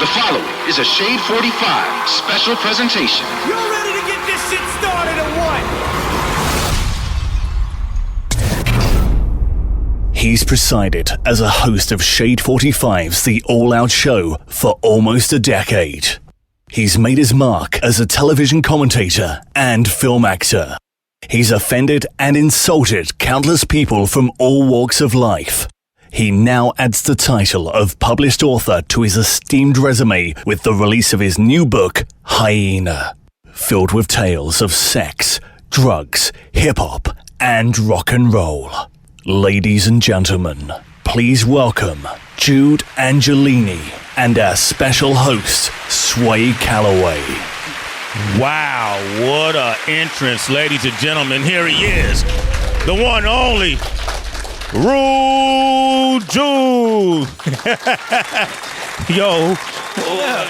The following is a Shade 45 special presentation. Y'all ready to get this shit started or what? He's presided as a host of Shade 45's The All Out Show for almost a decade. He's made his mark as a television commentator and film actor. He's offended and insulted countless people from all walks of life. He now adds the title of published author to his esteemed resume with the release of his new book, Hyena, filled with tales of sex, drugs, hip-hop, and rock and roll. Ladies and gentlemen, please welcome Jude Angelini and our special host, Sway Calloway. Wow, what a entrance, ladies and gentlemen. Here he is, the one only, Jude.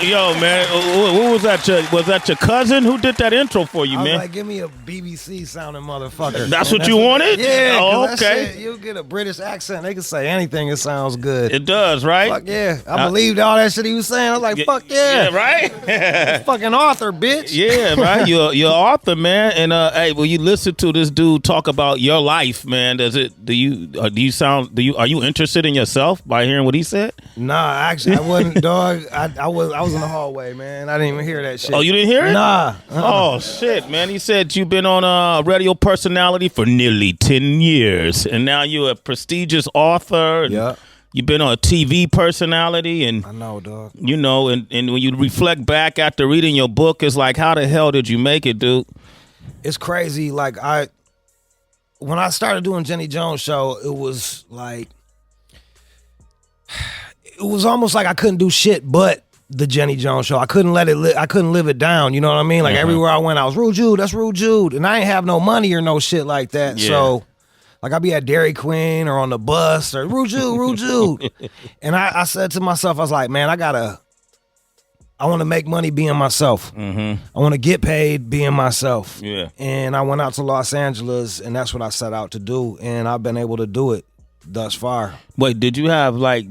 Yo, man, what was that? Was that your cousin who did that intro for you, man? I was like, give me a BBC sounding motherfucker. That's what you wanted? Yeah. Oh, okay. Shit, you get a British accent, they can say anything. It sounds good. It does, right? Fuck yeah. I believed all that shit he was saying. I was like, fuck yeah. Yeah, right? Fucking author, bitch. Yeah, right. You're an author, man. And hey, when you listen to this dude talk about your life, man, are you interested in yourself by hearing what he said? Nah, actually, I wasn't, dog. I was in the hallway, man. I didn't even hear that shit. Oh, you didn't hear it? Nah. Oh, shit, man. He said you've been on a radio personality for nearly 10 years, and now you're a prestigious author. And yeah. You've been on a TV personality, and I know, dog. You know, and when you reflect back after reading your book, it's like, how the hell did you make it, dude? It's crazy. Like, when I started doing Jenny Jones show, it was like, it was almost like I couldn't do shit but the Jenny Jones show. I couldn't I couldn't live it down. You know what I mean? Like everywhere I went, I was Rude Jude. That's Rude Jude, and I ain't have no money or no shit like that. Yeah. So, like, I'd be at Dairy Queen or on the bus or Rude Jude. And I said to myself, I was like, man, I want to make money being myself. Mm-hmm. I want to get paid being myself. Yeah. And I went out to Los Angeles, and that's what I set out to do, and I've been able to do it thus far. Wait, did you have like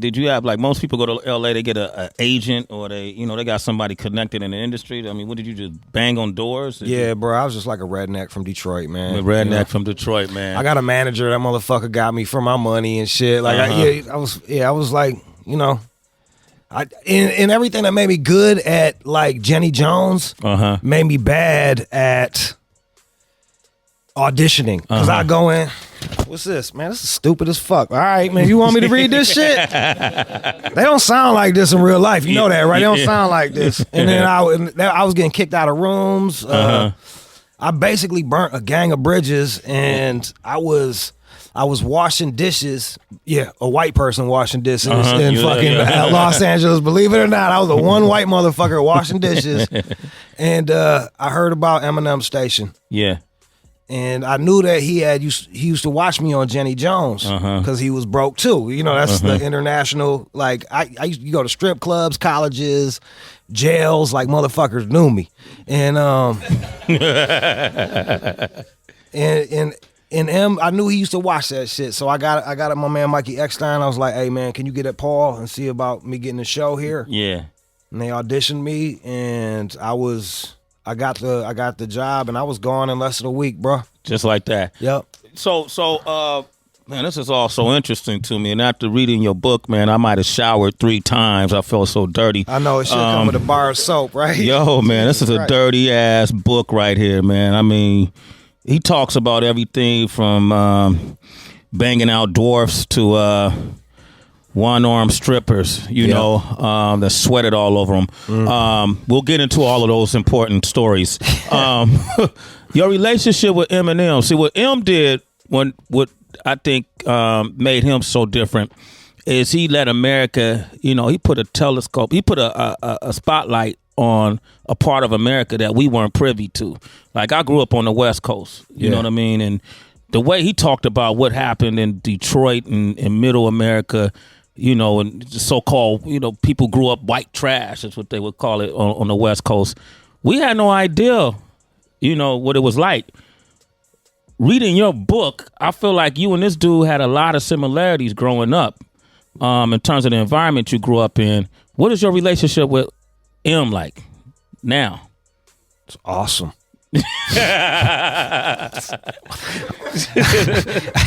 most people go to LA, they get a agent, or they got somebody connected in the industry? I mean, what did you just bang on doors? Bro, I was just like a redneck from Detroit, man. A redneck from Detroit, man. I got a manager. That motherfucker got me for my money and shit. Like, I was like, you know, in everything that made me good at like Jenny Jones made me bad at auditioning, because I go in, what's this, man? This is stupid as fuck. All right, man, you want me to read this shit? They don't sound like this in real life. You know that, right? They don't sound like this. And then I was getting kicked out of rooms. I basically burnt a gang of bridges, and I was washing dishes. Yeah, a white person washing dishes in fucking Los Angeles. Believe it or not, I was the one white motherfucker washing dishes. And I heard about Eminem Station. Yeah. And I knew that he used to watch me on Jenny Jones because he was broke too. You know, that's the international, like, I used to go to strip clubs, colleges, jails, like motherfuckers knew me. And I knew he used to watch that shit. So I got at my man Mikey Eckstein. I was like, hey man, can you get at Paul and see about me getting the show here? Yeah. And they auditioned me, and I got the job, and I was gone in less than a week, bro. Just like that. Yep. So, man, this is all so interesting to me. And after reading your book, man, I might have showered 3 times. I felt so dirty. I know, it should come with a bar of soap, right? Yo, man, this is a dirty ass book right here, man. I mean, he talks about everything from banging out dwarfs to one-armed strippers, you know, that sweated all over them. We'll get into all of those important stories. Your relationship with Eminem. See, what M did, what I think made him so different, is he let America, you know, he put a telescope, he put a spotlight on a part of America that we weren't privy to. Like, I grew up on the West Coast, you know what I mean? And the way he talked about what happened in Detroit and in middle America, you know, and so-called, you know, people grew up white trash, is what they would call it on the West Coast. We had no idea, you know, what it was like. Reading your book, I feel like you and this dude had a lot of similarities growing up in terms of the environment you grew up in. What is your relationship with M like now? It's awesome.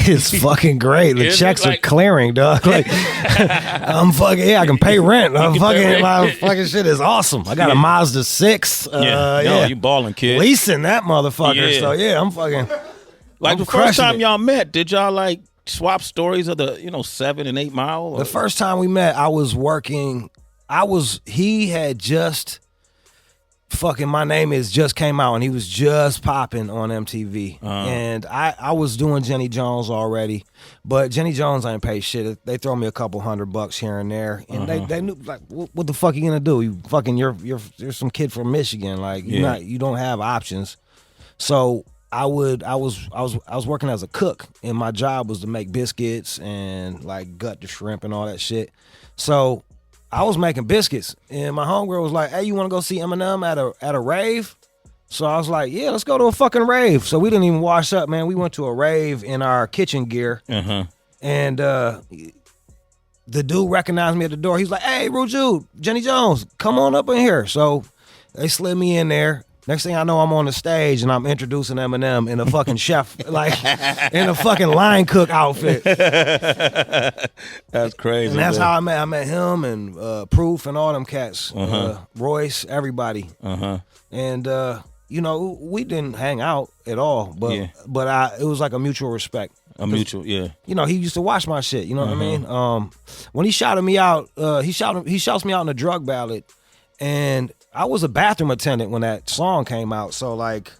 It's fucking great. The checks are clearing, dog. Like, I'm fucking, I can pay rent. My fucking shit is awesome. I got a Mazda 6. You balling, kid. Leasing that motherfucker. Yeah. So yeah, I'm fucking. Like I'm the first time it. y'all met, did y'all like swap stories of the 7 and 8 Mile? Or? The first time we met, I was working. He had just. Fucking My Name Is just came out and he was just popping on MTV. And I was doing Jenny Jones already, but Jenny Jones ain't pay shit. They throw me a couple $100 here and there, and they knew like what the fuck you gonna do? You fucking you're some kid from Michigan, like you don't have options. So I was working as a cook, and my job was to make biscuits and like gut the shrimp and all that shit. So I was making biscuits, and my homegirl was like, "Hey, you want to go see Eminem at a rave?" So I was like, "Yeah, let's go to a fucking rave." So we didn't even wash up, man. We went to a rave in our kitchen gear, and the dude recognized me at the door. He's like, "Hey, Jude, Jenny Jones, come on up in here." So they slid me in there. Next thing I know, I'm on the stage and I'm introducing Eminem in a fucking chef, like in a fucking line cook outfit. That's crazy. And that's man. how I met him and Proof and all them cats, Royce, everybody. And we didn't hang out at all, but it was like a mutual respect. A mutual, yeah. He used to watch my shit. You know what I mean? When he shouted me out, he shouts me out in a drug ballad, and I was a bathroom attendant when that song came out. So like,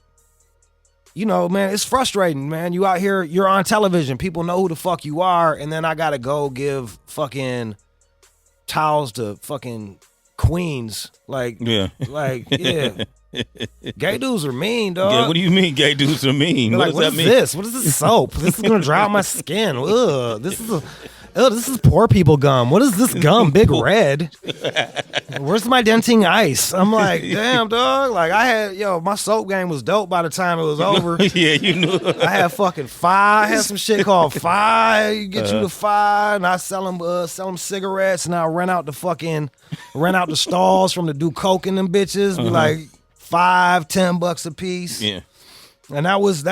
man, it's frustrating, man. You out here, you're on television. People know who the fuck you are. And then I got to go give fucking towels to fucking queens. Like, yeah. Gay dudes are mean, dog. Yeah, what do you mean gay dudes are mean? What does that mean? This? What is this soap? This is going to dry out my skin. Ugh, this is poor people gum. What is this gum? Big Red. Where's my denting ice? I'm like, damn, dog. Like my soap game was dope by the time it was over. Yeah, you knew. I had fucking Fi. I had some shit called Fi. You get you the Fi, and I sell them cigarettes, and I rent out the stalls from the do coke in them bitches. Be like $5-10 a piece. Yeah. And that was.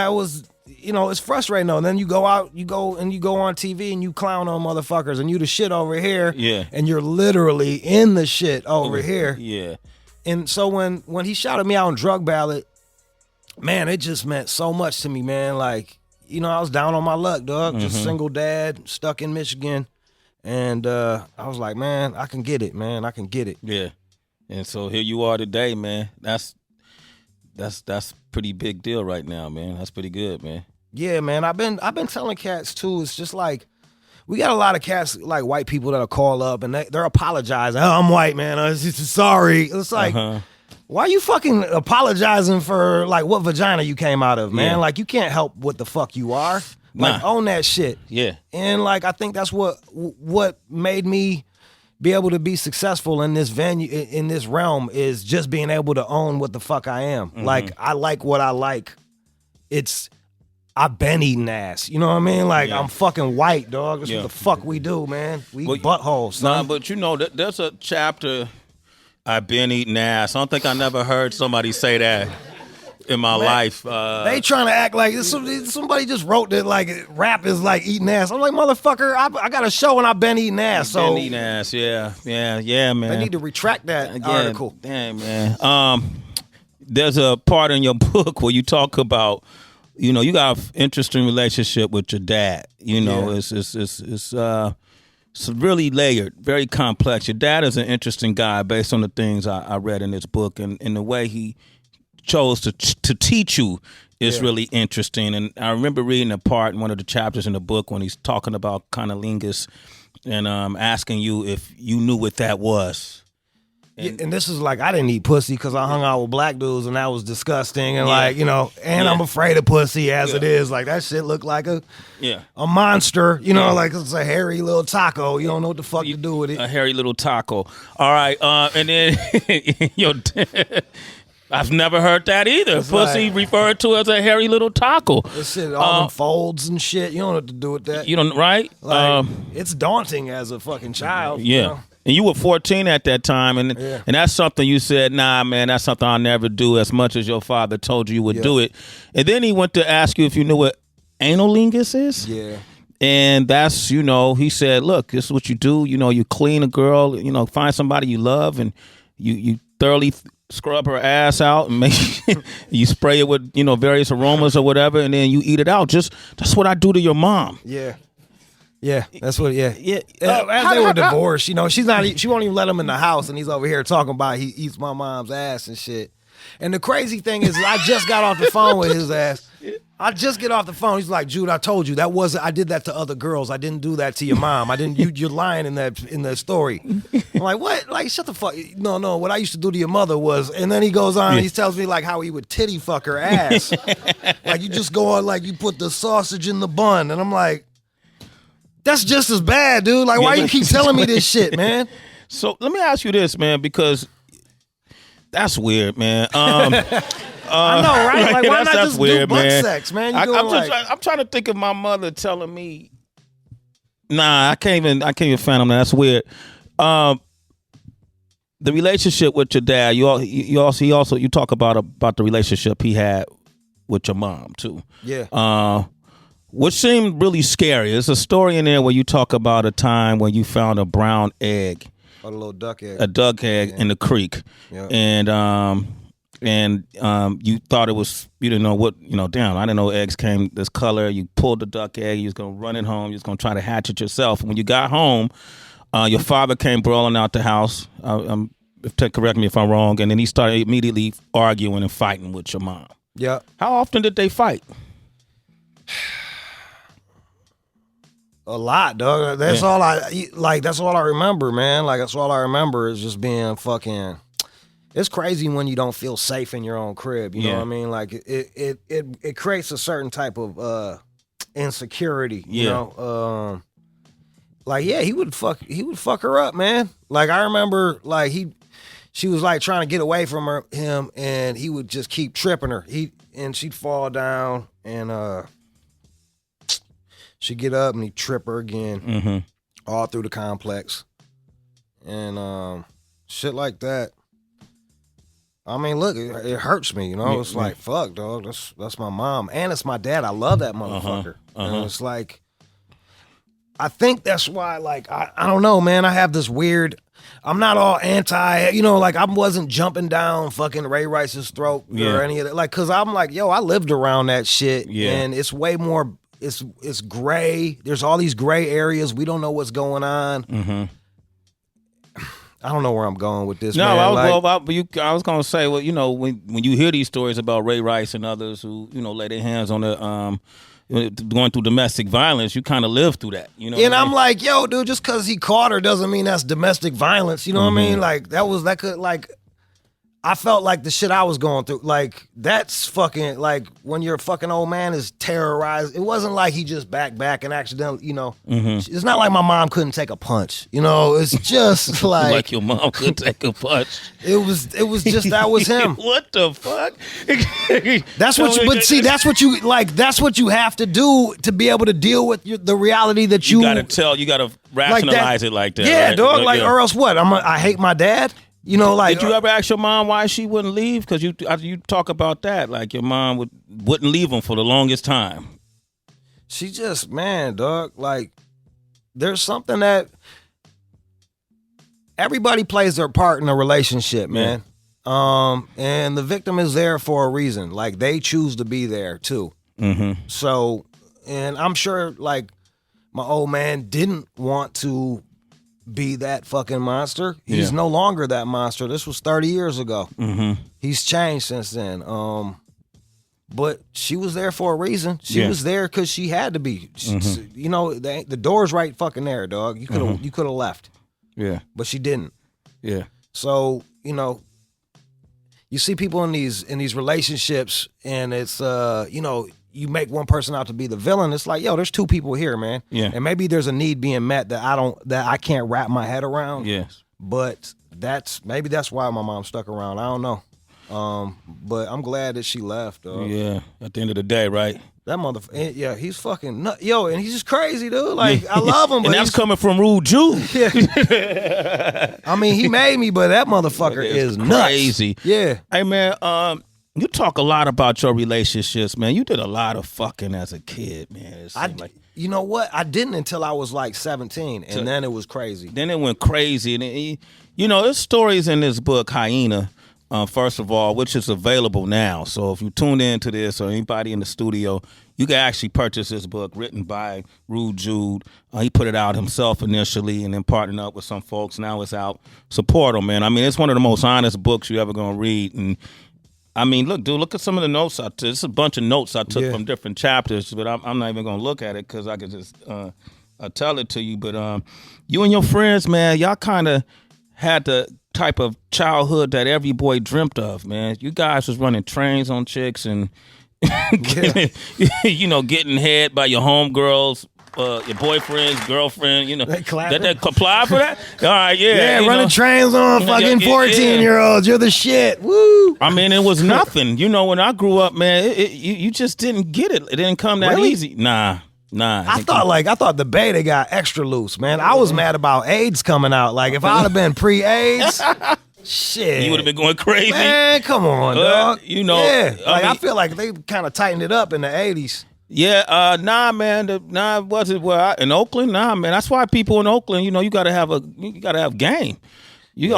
It's frustrating though. And then you go on TV and you clown on motherfuckers, and you the shit over here. Yeah. And you're literally in the shit over here. Yeah. And so when he shouted me out in Drug Ballad, man, it just meant so much to me, man. Like, I was down on my luck, dog. Just single dad, stuck in Michigan. And I was like, man, I can get it, man. I can get it. Yeah. And so here you are today, man. That's pretty big deal right now, man. That's pretty good, man. Yeah, man. I've been telling cats too. It's just like we got a lot of cats, like white people that'll call up and they're apologizing. Oh, I'm white, man. I'm just sorry. It's like, why are you fucking apologizing for like what vagina you came out of, man? Yeah. Like you can't help what the fuck you are. Like own that shit. Yeah. And like I think that's what made me be able to be successful in this venue, in this realm, is just being able to own what the fuck I am. Like I like what I like. I've been eating ass. You know what I mean? Like I'm fucking white, dog. That's what the fuck we do, man. We eat buttholes. Son. Nah, but there's a chapter. I've been eating ass. I don't think I never heard somebody say that in my life. They trying to act like somebody just wrote that like rap is like eating ass. I'm like, motherfucker, I got a show and I've been eating ass. So been eating ass, yeah, man. They need to retract that article. Damn, man. There's a part in your book where you talk about, you got an interesting relationship with your dad. It's really layered, very complex. Your dad is an interesting guy based on the things I read in this book, and the way he chose to teach you is really interesting. And I remember reading a part in one of the chapters in the book when he's talking about cunnilingus and asking you if you knew what that was. And this is like, I didn't eat pussy because I hung out with black dudes and that was disgusting. And I'm afraid of pussy as it is. Like that shit looked like a monster, like it's a hairy little taco. You don't know what the fuck to do with it. A hairy little taco. All right. And then I've never heard that either. It's Pussy referred to as a hairy little taco. This shit, all them folds and shit. You don't know what to do with that. You don't, right? Like, it's daunting as a fucking child. Yeah. You know? And you were 14 at that time, and that's something you said, nah, man, that's something I'll never do, as much as your father told you would do it. And then he went to ask you if you knew what analingus is. Yeah. And that's, he said, look, this is what you do. You clean a girl, find somebody you love, and you thoroughly scrub her ass out and you spray it with, various aromas or whatever, and then you eat it out. That's what I do to your mom. Yeah. Yeah, that's what. Yeah. As they were divorced, she won't even let him in the house, and he's over here talking about he eats my mom's ass and shit. And the crazy thing is, I just got off the phone with his ass. I just get off the phone. He's like, Jude, I told you I did that to other girls. I didn't do that to your mom. I didn't. You're lying in that story. I'm like, what? Like, shut the fuck. No. What I used to do to your mother was, and then he goes on. He tells me like how he would titty fuck her ass. Like you just go on, like you put the sausage in the bun, and I'm like. That's just as bad, dude. Like, why you keep telling me this shit, man? So let me ask you this, man, because that's weird, man. I know, right? Like, why not that's just weird, do butt man. sex, man? I'm trying to think of my mother telling me. Nah, I can't even fathom that. That's weird. The relationship with your dad. You talk about the relationship he had with your mom too. Yeah. Which seemed really scary. There's a story in there where you talk about a time when you found a brown egg. A little duck egg. A duck egg in the creek. Yeah. And you thought it was, you didn't know what, damn, I didn't know eggs came this color. You pulled the duck egg, you was going to run it home, you was going to try to hatch it yourself. And when you got home, your father came brawling out the house. Correct me if I'm wrong. And then he started immediately arguing and fighting with your mom. Yeah. How often did they fight? A lot, dog. That's all that's all I remember, man. Like that's all I remember is just being fucking. It's crazy when you don't feel safe in your own crib. You know what I mean? Like it creates a certain type of insecurity. You know. He would fuck her up, man. Like I remember, like she was like trying to get away from him, and he would just keep tripping her. And she'd fall down and she'd get up and he'd trip her again, all through the complex, and shit like that. I mean, look, it hurts me, It's like, fuck, dog. That's my mom, and it's my dad. I love that motherfucker. And it's like, I think that's why, like, I don't know, man. I have this weird. I'm not all anti, like I wasn't jumping down fucking Ray Rice's throat or any of that, like, cause I'm like, yo, I lived around that shit, and it's way more. It's gray. There's all these gray areas. We don't know what's going on. I don't know where I'm going with this. No, man. I was gonna say, well, when you hear these stories about Ray Rice and others who lay their hands on the going through domestic violence, you kind of live through that, And I'm like, yo, dude, just because he caught her doesn't mean that's domestic violence. You know what I mean? Like that could like. I felt like the shit I was going through, like, that's fucking, like, when your fucking old man is terrorized, it wasn't like he just backed back and accidentally, It's not like my mom couldn't take a punch, It's just like... Like your mom could take a punch. It was just, that was him. What the fuck? That's what you, but see, that's what you have to do to be able to deal with the reality that you... You gotta rationalize it like that. Yeah, right? dog, like, or else what? I hate my dad? Did you ever ask your mom why she wouldn't leave? Because you talk about that, like your mom wouldn't leave him for the longest time. She just, man, dog, like, there's something that everybody plays their part in a relationship, man. And the victim is there for a reason. Like, they choose to be there too. So, and I'm sure, like, my old man didn't want to be that fucking monster. He's no longer that monster. This was 30 years ago. He's changed since then. But she was there for a reason. She was there because she had to be. The door's right fucking there, dog. You could have left. Yeah. But she didn't. Yeah. So, you see people in these relationships, and it's you make one person out to be the villain. It's like, yo, there's two people here, man. Yeah. And maybe there's a need being met that I can't wrap my head around. Yes. But that's why my mom stuck around. I don't know. But I'm glad that she left, dog. Yeah, at the end of the day, right? That motherfucker, yeah, he's fucking nut. Yo, and he's just crazy, dude. Like, I love him, but and that's coming from Rude Jude. Yeah. I mean, he made me, but that motherfucker is crazy. Nuts. Yeah. Hey, man, you talk a lot about your relationships, man. You did a lot of fucking as a kid, man. You know what? I didn't until I was like 17, and then it was crazy. Then it went crazy. And, there's stories in this book, Hyena, first of all, which is available now. So if you tuned into this or anybody in the studio, you can actually purchase this book written by Rude Jude. He put it out himself initially and then partnered up with some folks. Now it's out. Support him, man. I mean, it's one of the most honest books you're ever going to read. And I mean, look, dude, look at some of the notes I took. It's a bunch of notes I took from different chapters, but I'm not even going to look at it because I could just tell it to you. But you and your friends, man, y'all kind of had the type of childhood that every boy dreamt of, man. You guys was running trains on chicks and, getting head by your homegirls. Your boyfriend's girlfriend, that apply for that? All right, yeah. Yeah, running trains on fucking 14-year-olds. You're the shit. Woo! I mean, it was nothing. When I grew up, man, you just didn't get it. It didn't come that easy. Nah. I thought the beta got extra loose, man. I was mad about AIDS coming out. Like, if I'd have been pre-AIDS, shit. You would have been going crazy. Man, come on, dog. Yeah. I feel like they kind of tightened it up in the 80s. Yeah, nah, man. Was it in Oakland? Nah, man. That's why people in Oakland, you gotta have game. We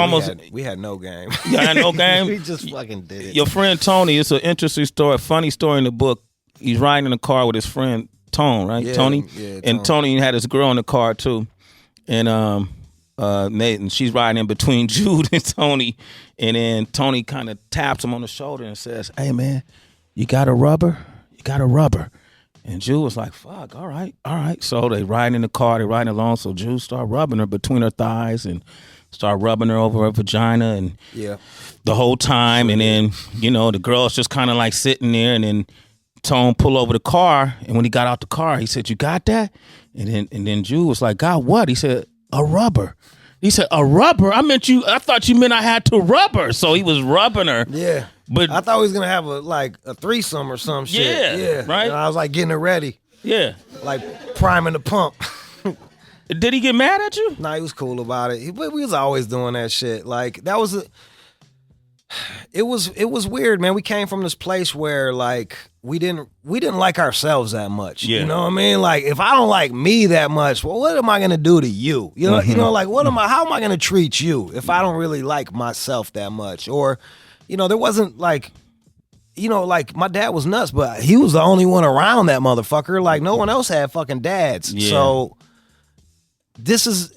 had no game. You had no game. We just fucking did it. Your friend Tony, it's an interesting story, funny story in the book. He's riding in a car with his friend Tone, right? Yeah, Tony? Yeah, and Tony had his girl in the car too. And and she's riding in between Jude and Tony. And then Tony kind of taps him on the shoulder and says, "Hey man, you got a rubber? You got a rubber?" And Jude was like, "Fuck, all right." So they riding in the car, they riding along. So Jude started rubbing her between her thighs and start rubbing her over her vagina and the whole time. And then, the girl's just kind of like sitting there, and then Tone pull over the car. And when he got out the car, he said, "You got that?" And then Jude was like, "Got what?" He said, "A rubber." He said, "A rubber? I thought you meant I had to rub her." So he was rubbing her. Yeah. But I thought he was going to have a threesome or some shit. Yeah. Right? And I was like getting it ready. Yeah. Like priming the pump. Did he get mad at you? Nah, he was cool about it. We was always doing that shit. Like, that was it was weird, man. We came from this place where, like, we didn't like ourselves that much. Yeah. You know what I mean? Like, if I don't like me that much, well, what am I gonna do to you? You know, like, how am I gonna treat you if I don't really like myself that much? Or, there wasn't like, like, my dad was nuts, but he was the only one around that motherfucker. Like, no one else had fucking dads. Yeah. So this is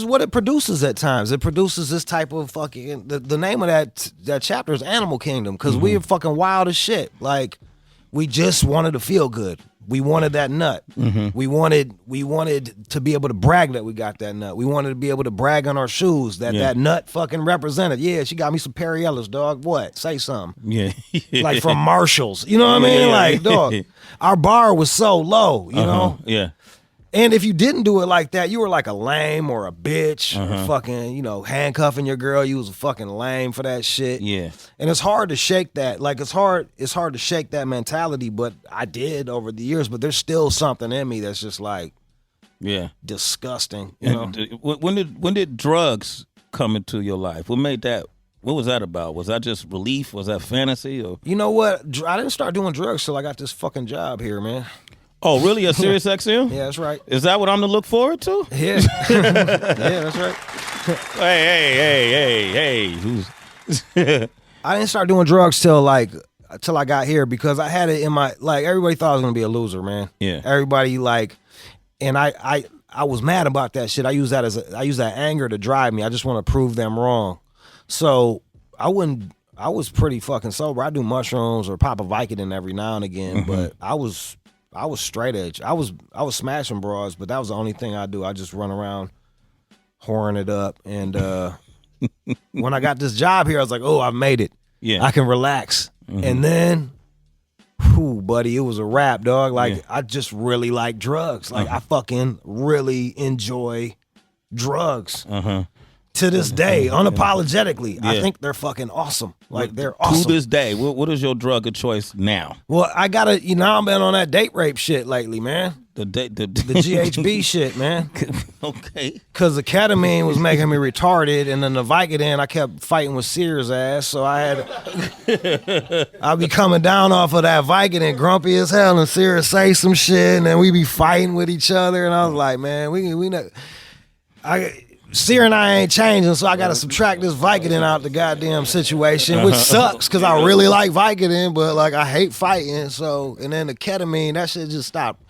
what it produces at times. It produces this type of fucking, the name of that chapter is Animal Kingdom, because we are fucking wild as shit. Like, we just wanted to feel good. We wanted that nut. We wanted to be able to brag that we got that nut. We wanted to be able to brag on our shoes that nut fucking represented. Yeah, she got me some Periellas, dog. What? Say something. Yeah. Like from Marshalls. You know what I mean? Yeah. Like, dog, our bar was so low, you know? Yeah. And if you didn't do it like that, you were like a lame or a bitch or fucking, handcuffing your girl. You was a fucking lame for that shit. Yeah. And it's hard to shake that. Like, it's hard to shake that mentality, but I did over the years. But there's still something in me that's just like, disgusting. You know? When did drugs come into your life? What made that? What was that about? Was that just relief? Was that fantasy? Or you know what? I didn't start doing drugs till I got this fucking job here, man. Oh, really? A Sirius XM? Yeah, that's right. Is that what I'm to look forward to? Yeah. Yeah, that's right. Hey. I didn't start doing drugs till I got here, because I had it in my, like, everybody thought I was going to be a loser, man. Yeah. Everybody, like, and I was mad about that shit. I use that anger to drive me. I just want to prove them wrong. So I was pretty fucking sober. I do mushrooms or pop a Vicodin every now and again, but I was straight edge. I was smashing bras, but that was the only thing I do. I just run around whoring it up. And when I got this job here, I was like, oh, I've made it. Yeah. I can relax. And then, buddy, it was a wrap, dog. Like, I just really like drugs. Like, I fucking really enjoy drugs. To this day, unapologetically, I think they're fucking awesome. Like, they're awesome. To this day, what is your drug of choice now? Well, I gotta, I've been on that date rape shit lately, man. The GHB shit, man. Okay. Because the ketamine was making me retarded, and then the Vicodin, I kept fighting with Sears' ass, so I'd be coming down off of that Vicodin, grumpy as hell, and Sears say some shit, and then we be fighting with each other, and I was like, man, we not. Sear and I ain't changing, so I got to subtract this Vicodin out the goddamn situation, which sucks because I really like Vicodin, but like I hate fighting. So, and then the ketamine, that shit just stopped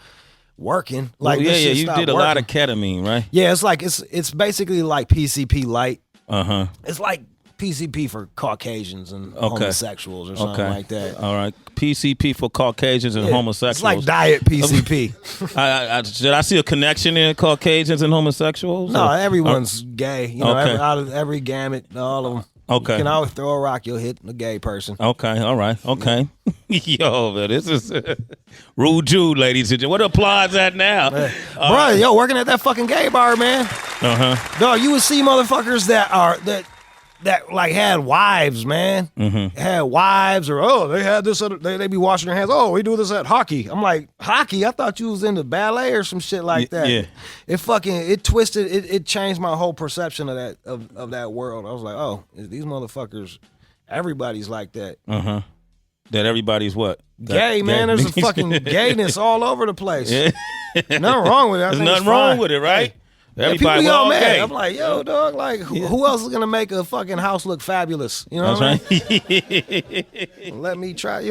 working. Like, you did a lot of ketamine, right? Yeah, it's like it's basically like PCP light. It's like PCP for Caucasians and homosexuals or something like that. All right, PCP for Caucasians and homosexuals. It's like diet PCP. Did I see a connection in Caucasians and homosexuals? No, everyone's gay. Out of every gamut, all of them. Okay. You can always throw a rock, you'll hit a gay person. Okay, all right, okay. Yo, man, this is Rude Jude, ladies and gentlemen. What applause at now? Bro, working at that fucking gay bar, man. Dog, you would see motherfuckers that like had wives, man. Had wives, or they had this other, they be washing their hands. Oh, we do this at hockey. I'm like, hockey? I thought you was into ballet or some shit like that. Yeah. It twisted, it changed my whole perception of that world. I was like, oh, these motherfuckers, everybody's like that. That everybody's what? Gay, man. There's a fucking gayness all over the place. Nothing wrong with it. There's nothing wrong with it, right? Everybody people mad. gay. I'm like, yo, dog, like, who else is gonna make a fucking house look fabulous? You know That's what I mean? Let me try,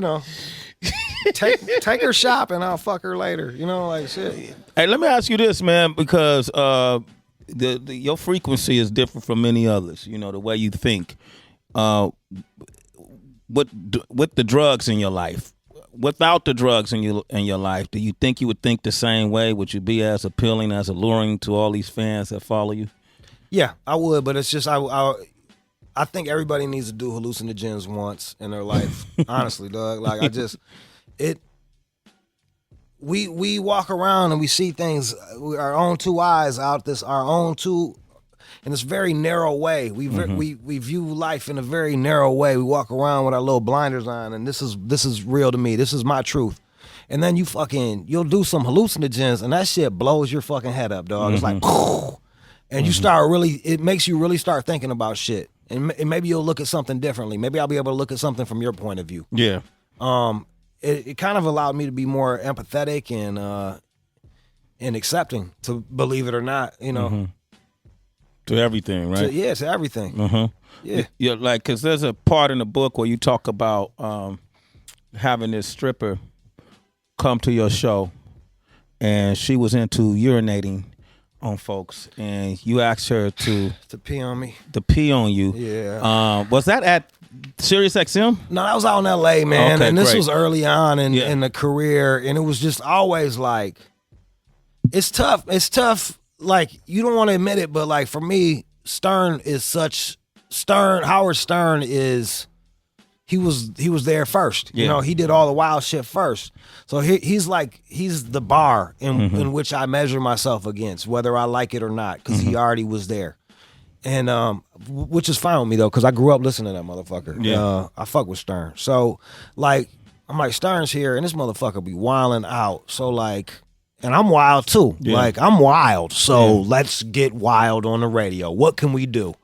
take her shopping, I'll fuck her later. Like shit. Hey, let me ask you this, man, because your frequency is different from many others. The way you think. With the drugs in your life, without the drugs in your life, do you think you would think the same way? Would you be as appealing, as alluring to all these fans that follow you? Yeah, I would, but it's just I think everybody needs to do hallucinogens once in their life. Honestly, dog. Like we walk around and we see things with our own two eyes in this very narrow way. We view life in a very narrow way. We walk around with our little blinders on, and this is real to me. This is my truth. And then you'll do some hallucinogens, and that shit blows your fucking head up, dog. It's like, and you start it makes you really start thinking about shit. And maybe you'll look at something differently. Maybe I'll be able to look at something from your point of view. Yeah. It kind of allowed me to be more empathetic and accepting, to believe it or not, To everything, right? To everything. Yeah, like, because there's a part in the book where you talk about having this stripper come to your show, and she was into urinating on folks, and you asked her to pee on me, to pee on you. Yeah. Was that at Sirius XM? No, that was out in LA, man. Okay, and this great. was early on in the career, and it was just always like, it's tough. It's tough. Like, you don't want to admit it, but like for me, Howard Stern he was there first. Yeah. He did all the wild shit first. So he's the bar in which I measure myself against, whether I like it or not, because he already was there. And which is fine with me though, because I grew up listening to that motherfucker. Yeah. I fuck with Stern. So like, I'm like, Stern's here and this motherfucker be wilding out. So like, and I'm wild too. Yeah. Like, I'm wild. So let's get wild on the radio. What can we do?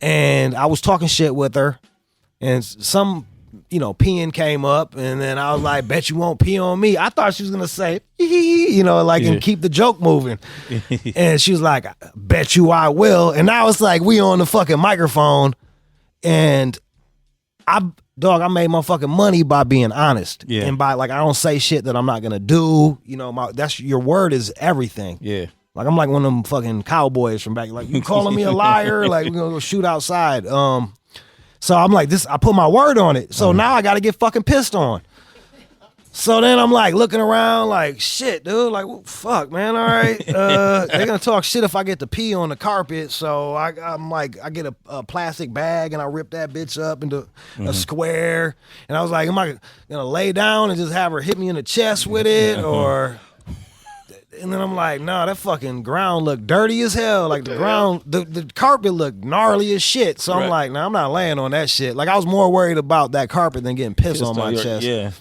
And I was talking shit with her, and some, peeing came up, and then I was like, bet you won't pee on me. I thought she was going to say, and keep the joke moving. And she was like, bet you I will. And now it's like, we on the fucking microphone, and I made my fucking money by being honest. Yeah. And by, like, I don't say shit that I'm not going to do. That's your word is everything. Yeah. Like, I'm like one of them fucking cowboys from back. Like, you calling me a liar? Like, we're going to go shoot outside. So I'm like, I put my word on it. So now I got to get fucking pissed on. So then I'm like looking around like, shit, dude. Like, well, fuck, man. All right. They're going to talk shit if I get to pee on the carpet. So I'm like, I get a plastic bag and I rip that bitch up into a square. And I was like, am I going to lay down and just have her hit me in the chest with it? Or And then I'm like, nah, that fucking ground looked dirty as hell. Like the ground, the carpet looked gnarly as shit. So I'm like, nah, I'm not laying on that shit. Like I was more worried about that carpet than getting pissed on my chest. Yeah,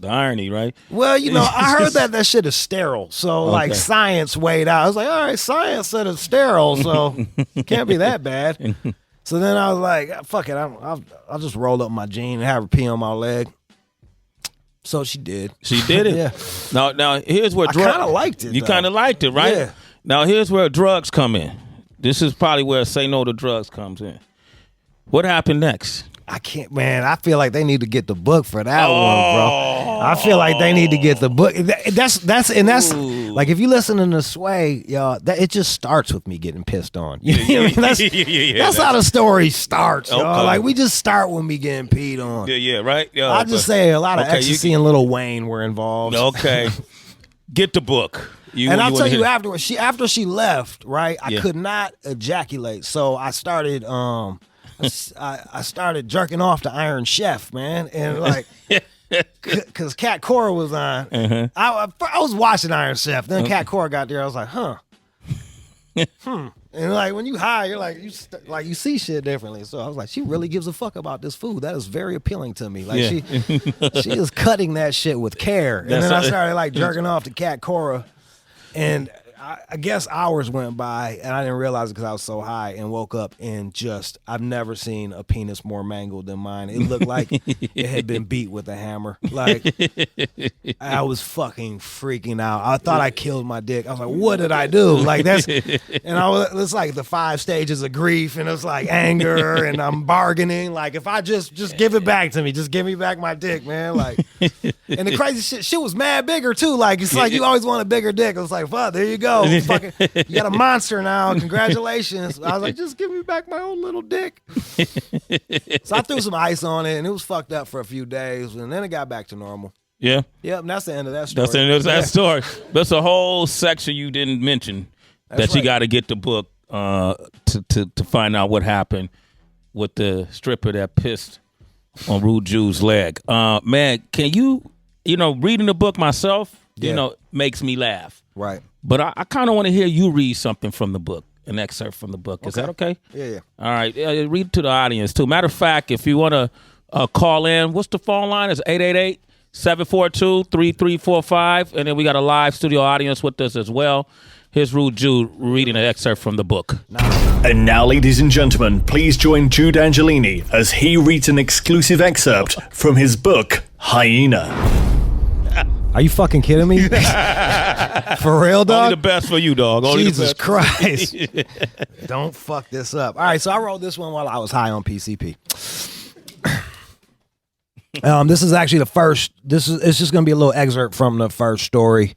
the irony, right? Well, I heard that shit is sterile. So like science weighed out. I was like, all right, science said it's sterile, so it can't be that bad. So then I was like, fuck it, I'll just roll up my jean and have her pee on my leg. So she did. She did it. Yeah. Now here's where I kind of liked it. You kind of liked it, right? Yeah. Now here's where drugs come in. This is probably where Say No to Drugs comes in. What happened next? I can't, man. I feel like they need to get the book for that one, bro. I feel like they need to get the book. That's like if you listen to Sway, y'all, it just starts with me getting pissed on. You know what I mean? That's how the story starts, y'all. Okay. Like we just start with me getting peed on. Yeah, right. Yeah, I just say a lot of ecstasy and Lil Wayne were involved. Okay, get the book. I'll tell you afterwards. After she left, right? I could not ejaculate, so I started. I started jerking off to Iron Chef, man, and like, cause Cat Cora was on. I was watching Iron Chef. Then Cat Cora got there. I was like, huh. And like when you high, you're like you see shit differently. So I was like, she really gives a fuck about this food. That is very appealing to me. Like she is cutting that shit with care. And then I started like jerking off to Cat Cora, and I guess hours went by and I didn't realize it because I was so high, and woke up and I've never seen a penis more mangled than mine. It looked like it had been beat with a hammer. Like I was fucking freaking out. I thought I killed my dick. I was like, what did I do? Like it's like the 5 stages of grief, and it's like anger, and I'm bargaining. Like if I just give it back to me, just give me back my dick, man. Like, and the crazy shit was mad bigger too. Like it's like you always want a bigger dick. I was like, fuck, there you go. Fucking, you got a monster now. Congratulations. I was like, just give me back my own little dick. So I threw some ice on it, and it was fucked up for a few days, and then it got back to normal. Yeah. Yep, and that's the end of that story. That's the end of that story. That's a whole section you didn't mention that you got to get the book to find out what happened with the stripper that pissed on Rude Jude's leg. Man, can you reading the book myself, makes me laugh. Right. But I kind of want to hear you read something from the book, an excerpt from the book. Is that okay? Yeah. All right. Read it to the audience, too. Matter of fact, if you want to call in, what's the phone line? It's 888-742-3345. And then we got a live studio audience with us as well. Here's Rude Jude reading an excerpt from the book. And now, ladies and gentlemen, please join Jude Angelini as he reads an exclusive excerpt from his book, Hyena. Are you fucking kidding me? For real, dog? Only the best for you, dog. Only Jesus Christ. Don't fuck this up. All right, so I wrote this one while I was high on PCP. This is actually the first. It's just going to be a little excerpt from the first story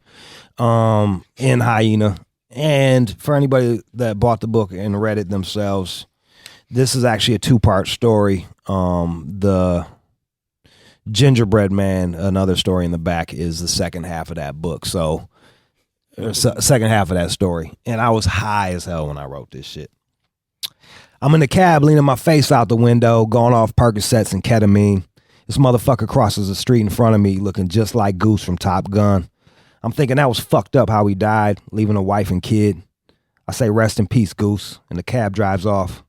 in Hyena. And for anybody that bought the book and read it themselves, this is actually a 2-part story. The Gingerbread Man, another story in the back, is the second half of that book. So, second half of that story. And I was high as hell when I wrote this shit. I'm in the cab, leaning my face out the window, going off Percocets and ketamine. This motherfucker crosses the street in front of me, looking just like Goose from Top Gun. I'm thinking that was fucked up how he died, leaving a wife and kid. I say, rest in peace, Goose, and the cab drives off.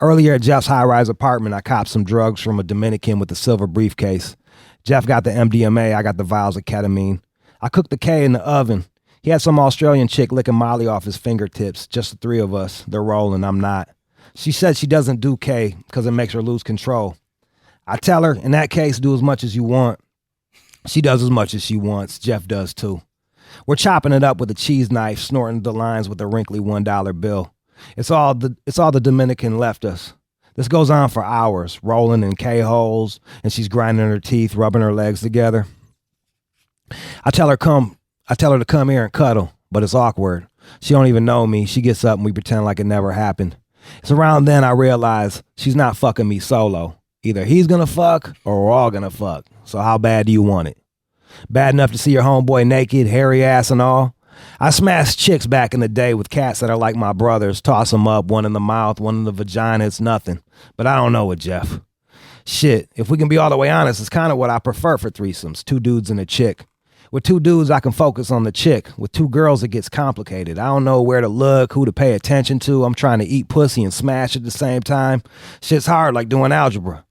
Earlier at Jeff's high-rise apartment, I copped some drugs from a Dominican with a silver briefcase. Jeff got the MDMA, I got the vials of ketamine. I cooked the K in the oven. He had some Australian chick licking Molly off his fingertips, just the 3 of us. They're rolling, I'm not. She said she doesn't do K because it makes her lose control. I tell her, in that case, do as much as you want. She does as much as she wants. Jeff does too. We're chopping it up with a cheese knife, snorting the lines with a wrinkly $1 bill. It's all the Dominican left us. This goes on for hours, rolling in K-holes, and she's grinding her teeth, rubbing her legs together. I tell her to come here and cuddle, but it's awkward. She don't even know me. She gets up and we pretend like it never happened. It's around then I realize she's not fucking me solo. Either he's gonna fuck or we're all gonna fuck. So how bad do you want it? Bad enough to see your homeboy naked, hairy ass and all? I smashed chicks back in the day with cats that are like my brothers. Toss them up, one in the mouth, one in the vagina. It's nothing. But I don't know it, Jeff. Shit, if we can be all the way honest, it's kind of what I prefer for threesomes. 2 dudes and a chick. With 2 dudes, I can focus on the chick. With 2 girls, it gets complicated. I don't know where to look, who to pay attention to. I'm trying to eat pussy and smash at the same time. Shit's hard like doing algebra.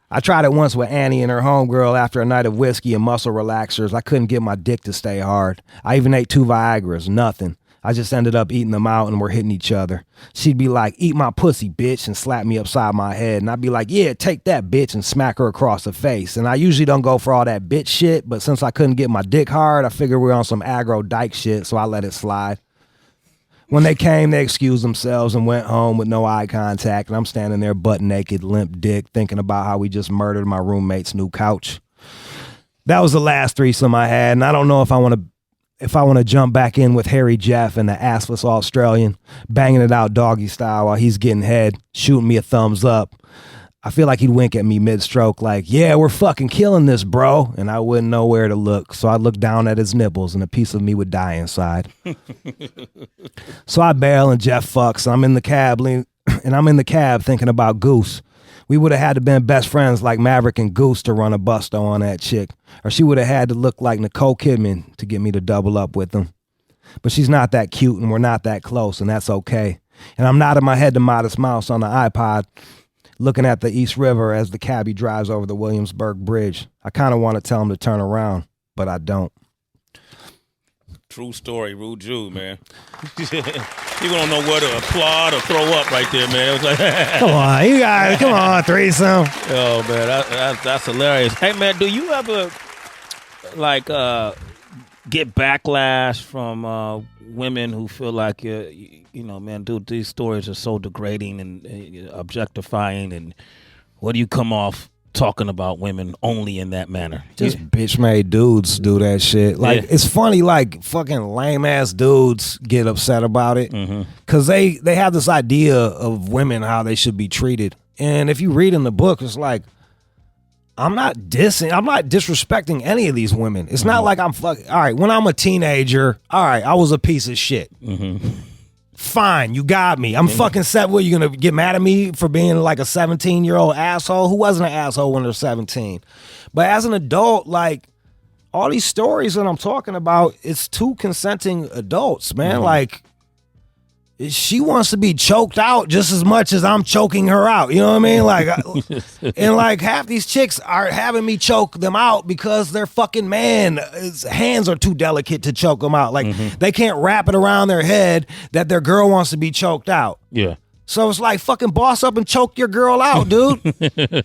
I tried it once with Annie and her homegirl after a night of whiskey and muscle relaxers. I couldn't get my dick to stay hard. I even ate 2 Viagras, nothing. I just ended up eating them out and we're hitting each other. She'd be like, eat my pussy, bitch, and slap me upside my head. And I'd be like, yeah, take that, bitch, and smack her across the face. And I usually don't go for all that bitch shit, but since I couldn't get my dick hard, I figured we were on some aggro dyke shit, so I let it slide. When they came, they excused themselves and went home with no eye contact, and I'm standing there butt naked, limp dick, thinking about how we just murdered my roommate's new couch. That was the last threesome I had, and I don't know if I want to jump back in with Harry Jeff and the assless Australian, banging it out doggy style while he's getting head, shooting me a thumbs up. I feel like he'd wink at me mid-stroke like, yeah, we're fucking killing this, bro. And I wouldn't know where to look. So I'd look down at his nipples and a piece of me would die inside. So I bail and Jeff fucks. I'm in the cab thinking about Goose. We would have had to been best friends like Maverick and Goose to run a busto on that chick. Or she would have had to look like Nicole Kidman to get me to double up with them. But she's not that cute and we're not that close, and that's okay. And I'm nodding my head to Modest Mouse on the iPod, looking at the East River as the cabbie drives over the Williamsburg Bridge. I kind of want to tell him to turn around, but I don't. True story, Rude Jude, man. People don't know where to applaud or throw up right there, man. It was like, come on, you guys, come on, threesome. Oh man, that's hilarious. Hey man, do you ever like get backlash from women who feel like you know, man, dude, these stories are so degrading and objectifying, and what do you come off talking about women only in that manner? Just bitch-made dudes do that shit. Like, it's funny, like, fucking lame-ass dudes get upset about it because they have this idea of women, how they should be treated. And if you read in the book, it's like, I'm not disrespecting any of these women. It's not like I'm fucking, all right, when I'm a teenager, all right, I was a piece of shit. Fine, you got me. I'm fucking set. What, you gonna get mad at me for being like a 17-year-old asshole? Who wasn't an asshole when they're 17? But as an adult, like, all these stories that I'm talking about, it's 2 consenting adults, man. Like, she wants to be choked out just as much as I'm choking her out. You know what I mean? Like, and like half these chicks are having me choke them out because their fucking his hands are too delicate to choke them out. Like, they can't wrap it around their head that their girl wants to be choked out. Yeah. So it's like, fucking boss up and choke your girl out, dude.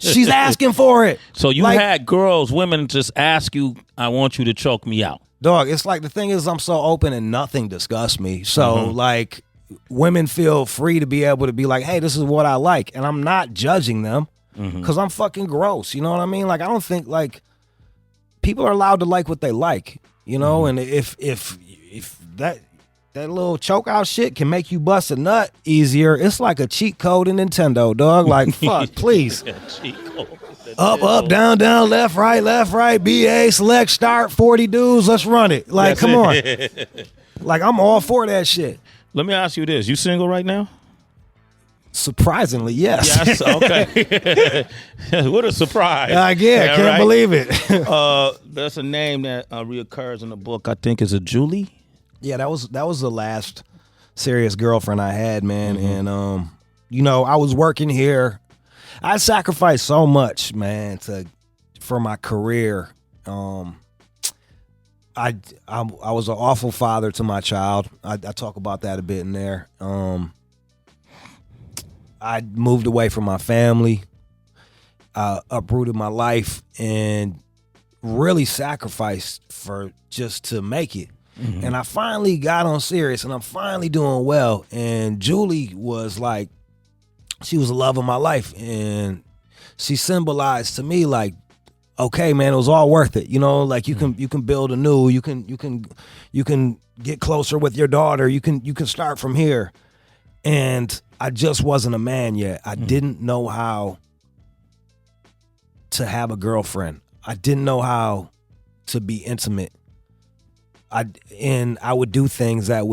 She's asking for it. So you had women just ask you, I want you to choke me out. Dog, it's like, the thing is, I'm so open and nothing disgusts me. So like, women feel free to be able to be like, hey, this is what I like. And I'm not judging them because I'm fucking gross. You know what I mean? Like, I don't think, like, people are allowed to like what they like, you know? And if that little choke out shit can make you bust a nut easier, it's like a cheat code in Nintendo, dog. Like, fuck, please. Up, down, left, right, BA, select, start, 40 dudes, let's run it. Like, come on. Like, I'm all for that shit. Let me ask you this. You single right now? Surprisingly, yes. Yes, okay. What a surprise. Can't believe it. There's a name that reoccurs in the book, I think. Is it Julie? Yeah, that was the last serious girlfriend I had, man. And, you know, I was working here. I sacrificed so much, man, for my career. I was an awful father to my child. I talk about that a bit in there. I moved away from my family, uprooted my life, and really sacrificed for just to make it. And I finally got on Sirius, and I'm finally doing well. And Julie was like, she was the love of my life, and she symbolized to me like, okay, man, it was all worth it. You know, like you can build anew. You can get closer with your daughter. You can start from here. And I just wasn't a man yet. I didn't know how to have a girlfriend. I didn't know how to be intimate. I would do things that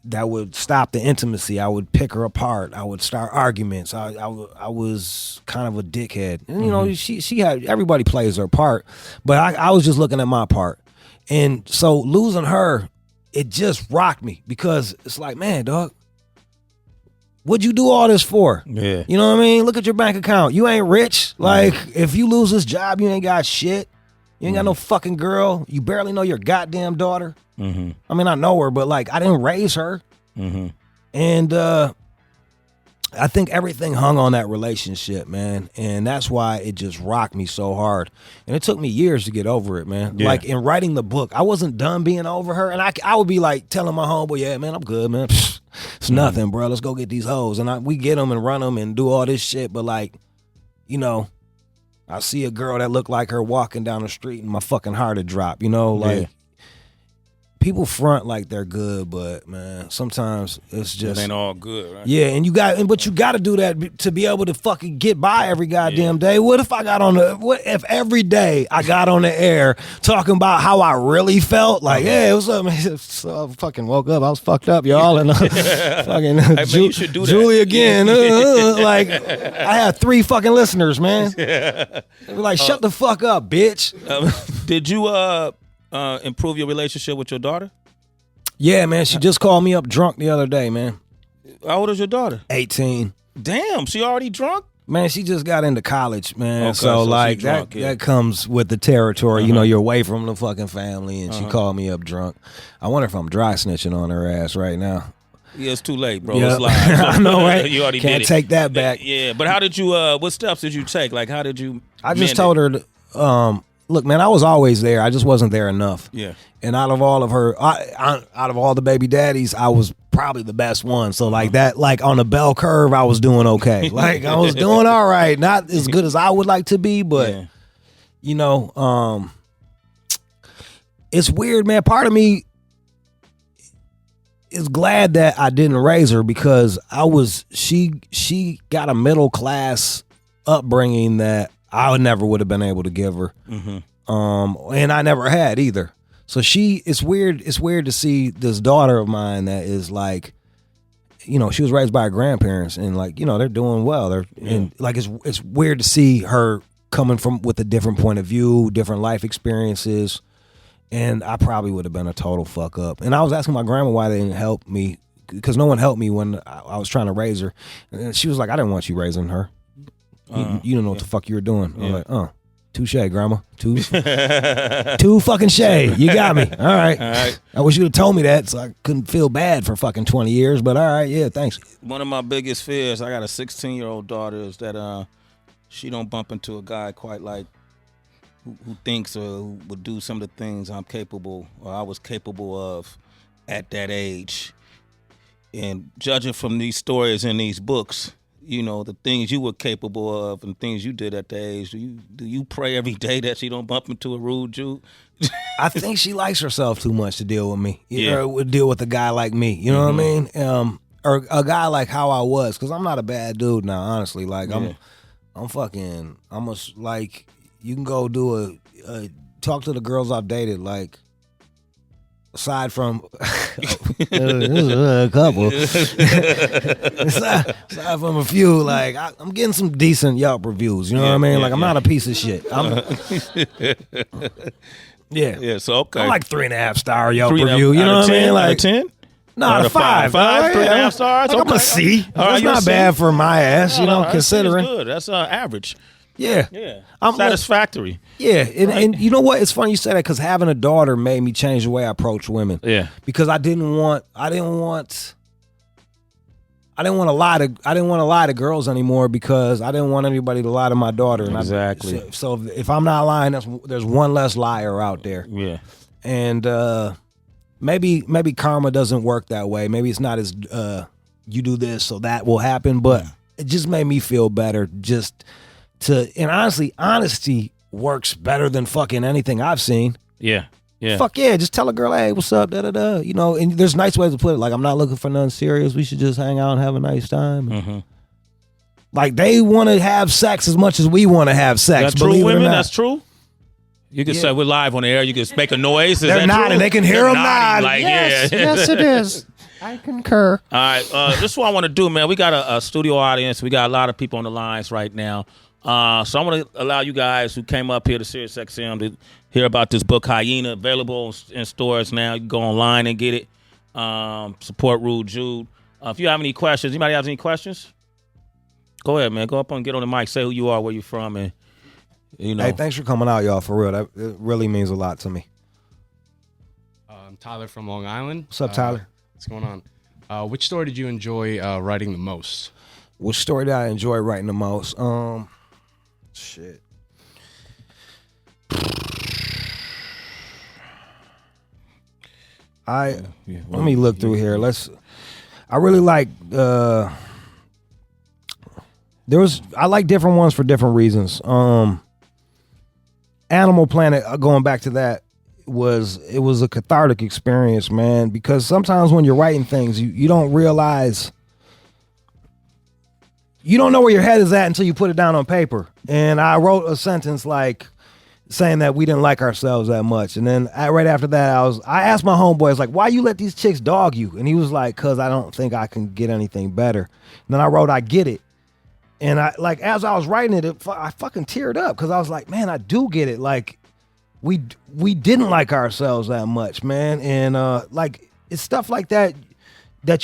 that would stop the intimacy. I would pick her apart. I would start arguments. I was kind of a dickhead. And, you know, she had, everybody plays their part, but I was just looking at my part. And so losing her, it just rocked me because it's like, man, dog, what'd you do all this for? Yeah. You know what I mean? Look at your bank account. You ain't rich. Like, if you lose this job, you ain't got shit. You ain't got no fucking girl. You barely know your goddamn daughter. Mm-hmm. I mean, I know her, but like, I didn't raise her. Mm-hmm. And I think everything hung on that relationship, man. And that's why it just rocked me so hard. And it took me years to get over it, man. Yeah. Like, in writing the book, I wasn't done being over her. And I would be like telling my homeboy, yeah, man, I'm good, man. Pfft, it's nothing, bro. Let's go get these hoes. And we get them and run them and do all this shit. But like, you know, I see a girl that looked like her walking down the street and my fucking heart would drop, you know? Like, people front like they're good, but man, sometimes it's just It ain't all good, right? yeah. And you got to do that to be able to fucking get by every goddamn day. What if what if every day I got on the air talking about how I really felt? Like, yeah, what's up, man? So I fucking woke up, I was fucked up, y'all, and fucking Hey, man, you should do that. Julie again. Like, I had 3 fucking listeners, man. They were like, shut the fuck up, bitch. Did you improve your relationship with your daughter? Yeah, man. She just called me up drunk the other day, man. How old is your daughter? 18. Damn, she already drunk? Man, she just got into college, man. Okay, so she like drunk, that comes with the territory. You know, you're away from the fucking family, and she called me up drunk. I wonder if I'm dry snitching on her ass right now. Yeah, it's too late, bro. Yep. It's live. I know, right? You already Can't did it. take that back. Yeah, but how did you? What steps did you take? Like, how did you? I just told her, look, man, I was always there. I just wasn't there enough. Yeah. And out of all of her, out of all the baby daddies, I was probably the best one. So like that, like on the bell curve, I was doing okay. Like I was doing all right. Not as good as I would like to be, but you know, it's weird, man. Part of me is glad that I didn't raise her because she got a middle class upbringing that I never would have been able to give her. And I never had either. So it's weird to see this daughter of mine that is like, you know, she was raised by her grandparents and like, you know, they're doing well. And like it's weird to see her coming from with a different point of view, different life experiences. And I probably would have been a total fuck up. And I was asking my grandma why they didn't help me because no one helped me when I was trying to raise her. And she was like, I didn't want you raising her. You didn't know what the fuck you were doing. I was like, touche, grandma. Too fucking shade. You got me. All right. I wish you'd have told me that so I couldn't feel bad for fucking 20 years, but all right, yeah, thanks. One of my biggest fears, I got a 16-year-old daughter, is that she don't bump into a guy quite like who thinks or who would do some of the things I'm capable or I was capable of at that age. And judging from these stories in these books, you know, the things you were capable of and things you did at the age, do you pray every day that she don't bump into a rude Jude? I think she likes herself too much to deal with me. Yeah. Or deal with a guy like me. You know what I mean? Or a guy like how I was, because I'm not a bad dude now, honestly. Like I'm like, you can go do talk to the girls I've dated, like, aside from a couple, aside from a few, like I'm getting some decent Yelp reviews. You know what I mean? Like I'm not a piece of shit. Yeah. So okay, I'm like 3.5-star Yelp 3 review. You know what I mean? Like out of 10. No, out of 5. 3.5 stars. Like, I'm a C. All right, That's you're a not C. bad for my ass. You know, considering. That's good. That's average. Yeah. I'm satisfactory. Yeah, and you know what? It's funny you say that because having a daughter made me change the way I approach women. Yeah, because I didn't want to lie to girls anymore because I didn't want anybody to lie to my daughter. And exactly. So if I'm not lying, there's one less liar out there. Yeah, and maybe karma doesn't work that way. Maybe it's not as you do this so that will happen. But it just made me feel better. And honestly, honesty works better than fucking anything I've seen. Yeah. Fuck yeah, just tell a girl, hey, what's up, da-da-da. You know, and there's nice ways to put it. Like, I'm not looking for nothing serious. We should just hang out and have a nice time. Like, they want to have sex as much as we want to have sex. That's true, women? It or not. That's true? You can say we're live on the air. You can make a noise. They're nodding. They can hear them nod. Like, yes, yeah. yes, it is. I concur. All right, this is what I want to do, man. We got a studio audience. We got a lot of people on the lines right now. So I want to allow you guys who came up here to Sirius XM to hear about this book, Hyena, available in stores now. You can go online and get it. Support Jude. If you have any questions, anybody has any questions? Go ahead, man. Go up and get on the mic. Say who you are, where you're from, and you know. Hey, thanks for coming out, y'all. For real, it really means a lot to me. I'm Tyler from Long Island. What's up, Tyler? What's going on? Which story did you enjoy writing the most? Which story did I enjoy writing the most? Shit. Let me look through here. I really like I like different ones for different reasons. Animal Planet, going back to that, it was a cathartic experience, man, because sometimes when you're writing things, you don't realize, you don't know where your head is at until you put it down on paper. And I wrote a sentence like saying that we didn't like ourselves that much. And then right after that, I asked my homeboy, I was like, why you let these chicks dog you? And he was like, cause I don't think I can get anything better. And then I wrote, I get it. And as I was writing it, I fucking teared up because I was like, man, I do get it. Like, we didn't like ourselves that much, man. And like, it's stuff like that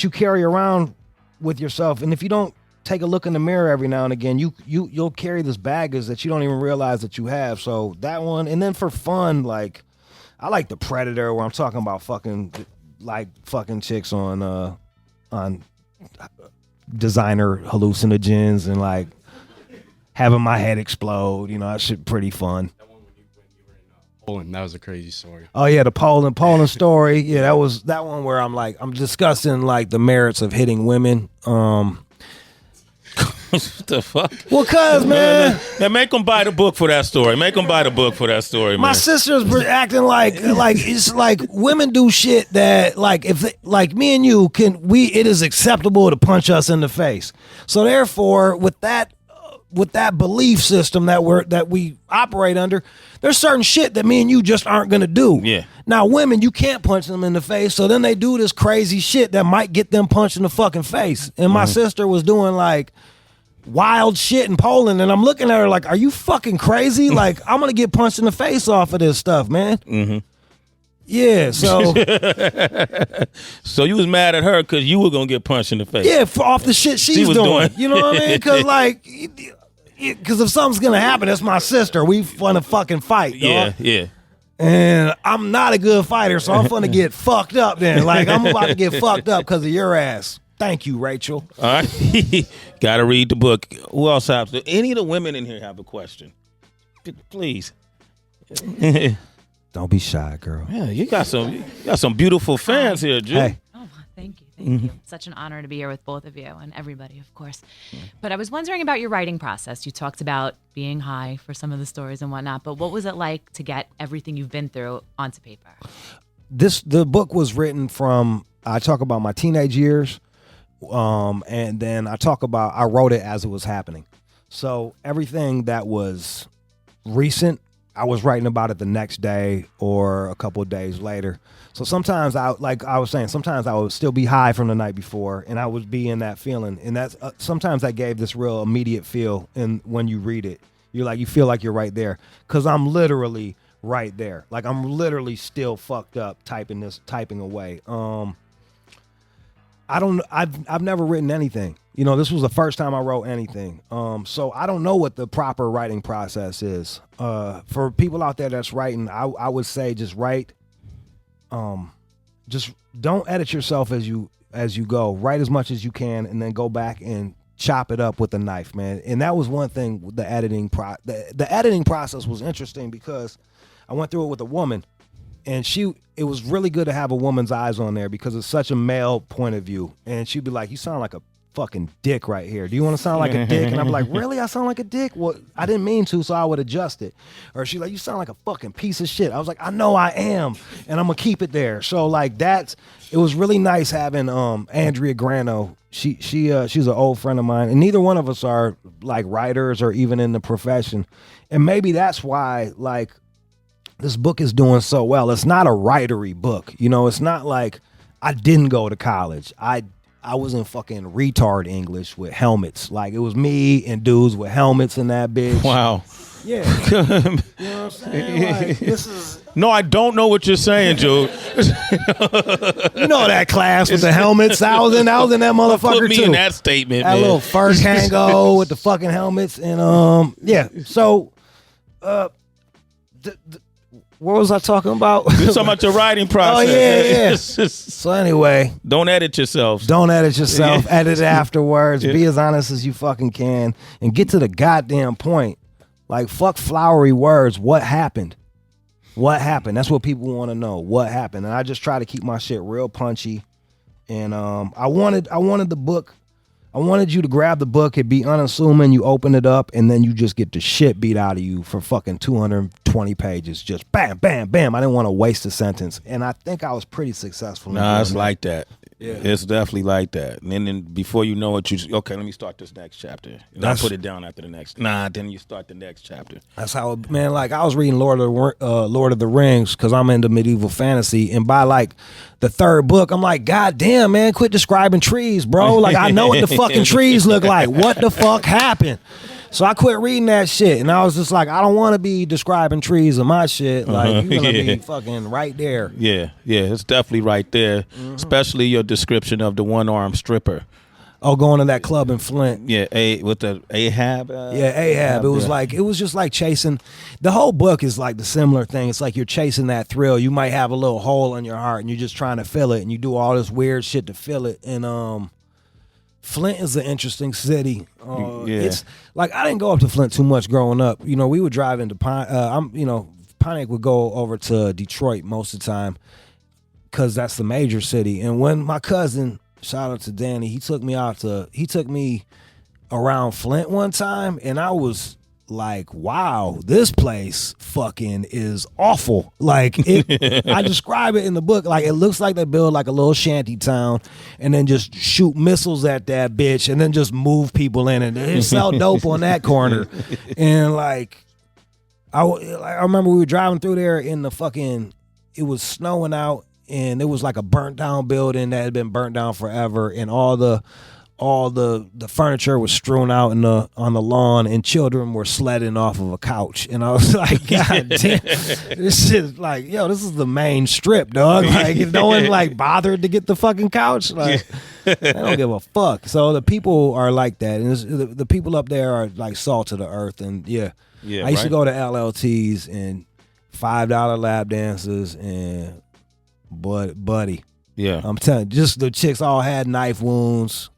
you carry around with yourself. And if you don't take a look in the mirror every now and again, you'll carry this baggage that you don't even realize that you have. So that one, and then for fun, like, I like The Predator, where I'm talking about fucking chicks on designer hallucinogens and like having my head explode. You know, that shit pretty fun. That one when you were in Poland, that was a crazy story. Oh yeah, the Poland story. Yeah, that was that one where I'm discussing like the merits of hitting women. What the fuck? Well, cuz, man. Now make them buy the book for that story. Make them buy the book for that story, man. My sister's acting like it's like women do shit that like like me and you it is acceptable to punch us in the face. So therefore, with that belief system that we operate under, there's certain shit that me and you just aren't gonna do. Yeah. Now women, you can't punch them in the face, so then they do this crazy shit that might get them punched in the fucking face. And my sister was doing like wild shit in Poland, and I'm looking at her like, are you fucking crazy? Like, I'm gonna get punched in the face off of this stuff, man. Mm-hmm. Yeah, so so you was mad at her because you were gonna get punched in the face. Yeah, off the shit she's doing. You know what I mean? Because like, because if something's gonna happen, that's my sister. We wanna fucking fight, dog. Yeah. And I'm not a good fighter, so I'm gonna get fucked up then. Like, I'm about to get fucked up because of your ass. Thank you, Rachel. All right. Gotta read the book. Who else has to? Any of the women in here have a question? Please. Don't be shy, girl. Yeah, you got some beautiful fans here, Jude. Hey. Oh, thank you. Thank you. Such an honor to be here with both of you and everybody, of course. But I was wondering about your writing process. You talked about being high for some of the stories and whatnot, but what was it like to get everything you've been through onto paper? The book was written from, I talk about my teenage years, and then I wrote it as it was happening. So everything that was recent, I was writing about it the next day or a couple of days later. So sometimes sometimes I would still be high from the night before, and I would be in that feeling. And that's sometimes that gave this real immediate feel. And when you read it, you feel like you're right there, because I'm literally right there. Like, I'm literally still fucked up typing away. I've never written anything. You know, this was the first time I wrote anything. So I don't know what the proper writing process is. For people out there that's writing, I would say just write. Just don't edit yourself as you go. Write as much as you can, and then go back and chop it up with a knife, man. And that was one thing with the editing the editing process was interesting, because I went through it with a woman, and it was really good to have a woman's eyes on there, because it's such a male point of view. And she'd be like, you sound like a fucking dick right here. Do you want to sound like a dick? And I'm like, really? I sound like a dick? Well, I didn't mean to, so I would adjust it. Or she's like, you sound like a fucking piece of shit. I was like, I know I am, and I'm gonna keep it there. So like it was really nice having Andrea Grano. She's an old friend of mine, and neither one of us are like writers or even in the profession. And maybe that's why like this book is doing so well. It's not a writery book. You know, it's not like I didn't go to college. I was in fucking retard English with helmets. Like, it was me and dudes with helmets in that bitch. Wow. Yeah. You know what I'm saying? Like, this is... No, I don't know what you're saying, Jude. You know that class with the helmets? I was in that motherfucker Put me too. in that statement, that man. little fur Kango with the fucking helmets. And yeah. So what was I talking about? You're talking about your writing process. Oh, yeah. So anyway. Don't edit yourself. Don't edit yourself. Edit it afterwards. Be as honest as you fucking can. And get to the goddamn point. Like, fuck flowery words. What happened? What happened? That's what people want to know. What happened? And I just try to keep my shit real punchy. And I wanted the book. I wanted you to grab the book. It'd be unassuming. You open it up, and then you just get the shit beat out of you for fucking 220 pages. Just bam, bam, bam. I didn't want to waste a sentence. And I think I was pretty successful. Nah, it's like that. Yeah. It's definitely like that. And then before you know it, okay, let me start this next chapter. And I'll put it down after the next. Nah, then you start the next chapter. That's how, man, like, I was reading Lord of the Rings because I'm into medieval fantasy. And by, like, the third book, I'm like, God damn, man, quit describing trees, bro. Like, I know what the fucking trees look like. What the fuck happened? So I quit reading that shit, and I was just like, I don't want to be describing trees in my shit. Like, you're gonna be fucking right there. Yeah, it's definitely right there. Especially your description of the one-armed stripper. Oh, going to that club in Flint. Yeah, with the Ahab. Ahab. It was just like chasing. The whole book is like the similar thing. It's like you're chasing that thrill. You might have a little hole in your heart, and you're just trying to fill it, and you do all this weird shit to fill it. And Flint is an interesting city. It's like, I didn't go up to Flint too much growing up. You know, we would drive into Pontiac would go over to Detroit most of the time because that's the major city. And when my cousin, shout out to Danny, he took me around Flint one time, and I was like, wow, this place fucking is awful. Like, I describe it in the book, like, it looks like they build like a little shanty town and then just shoot missiles at that bitch and then just move people in, and they sell dope on that corner. And like, I remember we were driving through there in the fucking, it was snowing out, and it was like a burnt down building that had been burnt down forever, and all the furniture was strewn out on the lawn, and children were sledding off of a couch. And I was like, God damn, this shit, like, yo, this is the main strip, dog. Like, if no one like bothered to get the fucking couch, like, they don't give a fuck. So the people are like that, and the people up there are like salt of the earth. And I used to go to LLTs and $5 lap dances and buddy. Yeah, I'm telling you, just the chicks all had knife wounds.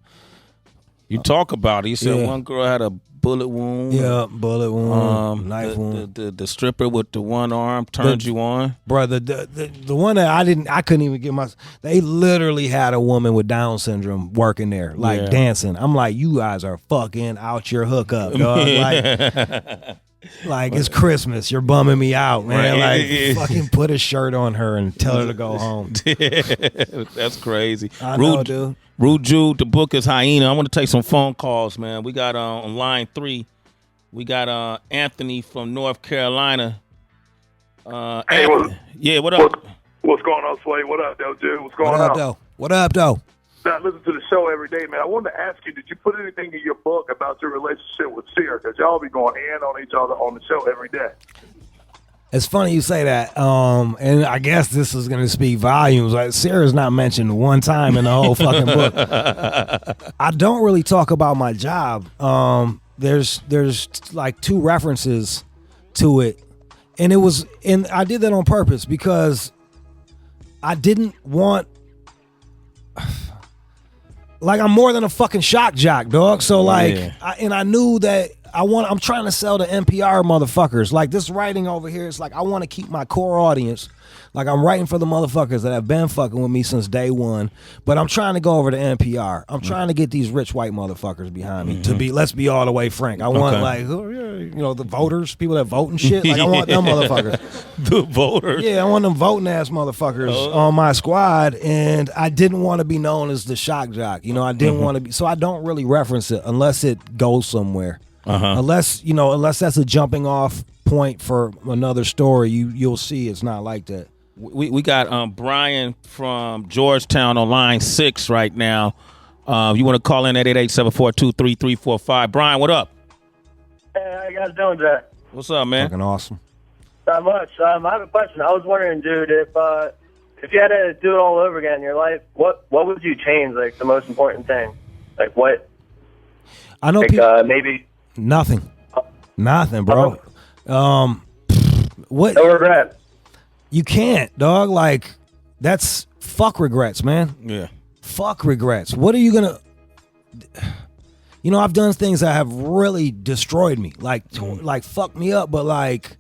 You talk about it. You said one girl had a bullet wound. Yeah, bullet wound, knife wound. The stripper with the one arm turned you on. Brother, the one that I couldn't even get they literally had a woman with Down syndrome working there, like dancing. I'm like, you guys are fucking out your hookup, dog. Like it's Christmas. You're bumming me out, man. Like, fucking put a shirt on her and tell her to go home. That's crazy. I know, dude. Rude Jude, the book is Hyena. I want to take some phone calls, man. We got on line 3, we got Anthony from North Carolina. Hey, what up? What's going on, Sway? What up, though, Jude? What's going on? What up, though? I listen to the show every day, man. I wanted to ask you, did you put anything in your book about your relationship with Sirius? Because y'all be going in on each other on the show every day. It's funny you say that, and I guess this is going to speak volumes. Like, Sarah's not mentioned one time in the whole fucking book. I don't really talk about my job. There's like 2 references to it, and I did that on purpose because I didn't want. Like, I'm more than a fucking shock jock, dog. So like, I knew that I'm trying to sell to NPR motherfuckers. Like, this writing over here, it's like, I want to keep my core audience. Like, I'm writing for the motherfuckers that have been fucking with me since day one. But I'm trying to go over to NPR. I'm trying to get these rich white motherfuckers behind me. Let's be all the way frank. I want the voters, people that vote and shit. Like, I want them motherfuckers. The voters. Yeah, I want them voting ass motherfuckers on my squad. And I didn't want to be known as the shock jock. You know, I didn't want to be. So I don't really reference it unless it goes somewhere. Unless that's a jumping off point for another story, you'll see it's not like that. We got Brian from Georgetown on line 6 right now. You want to call in at 888-742-3345. Brian, what up? Hey, how you guys doing, Jack? What's up, man? Fucking awesome. Not much. I have a question. I was wondering, Jude, if you had to do it all over again in your life, what would you change? Like the most important thing? Like what? I know like, maybe nothing, bro. What? No regret. You can't, dog. Like that's fuck regrets, man. Yeah. Fuck regrets. What are you gonna? You know, I've done things that have really destroyed me, like fucked me up, but like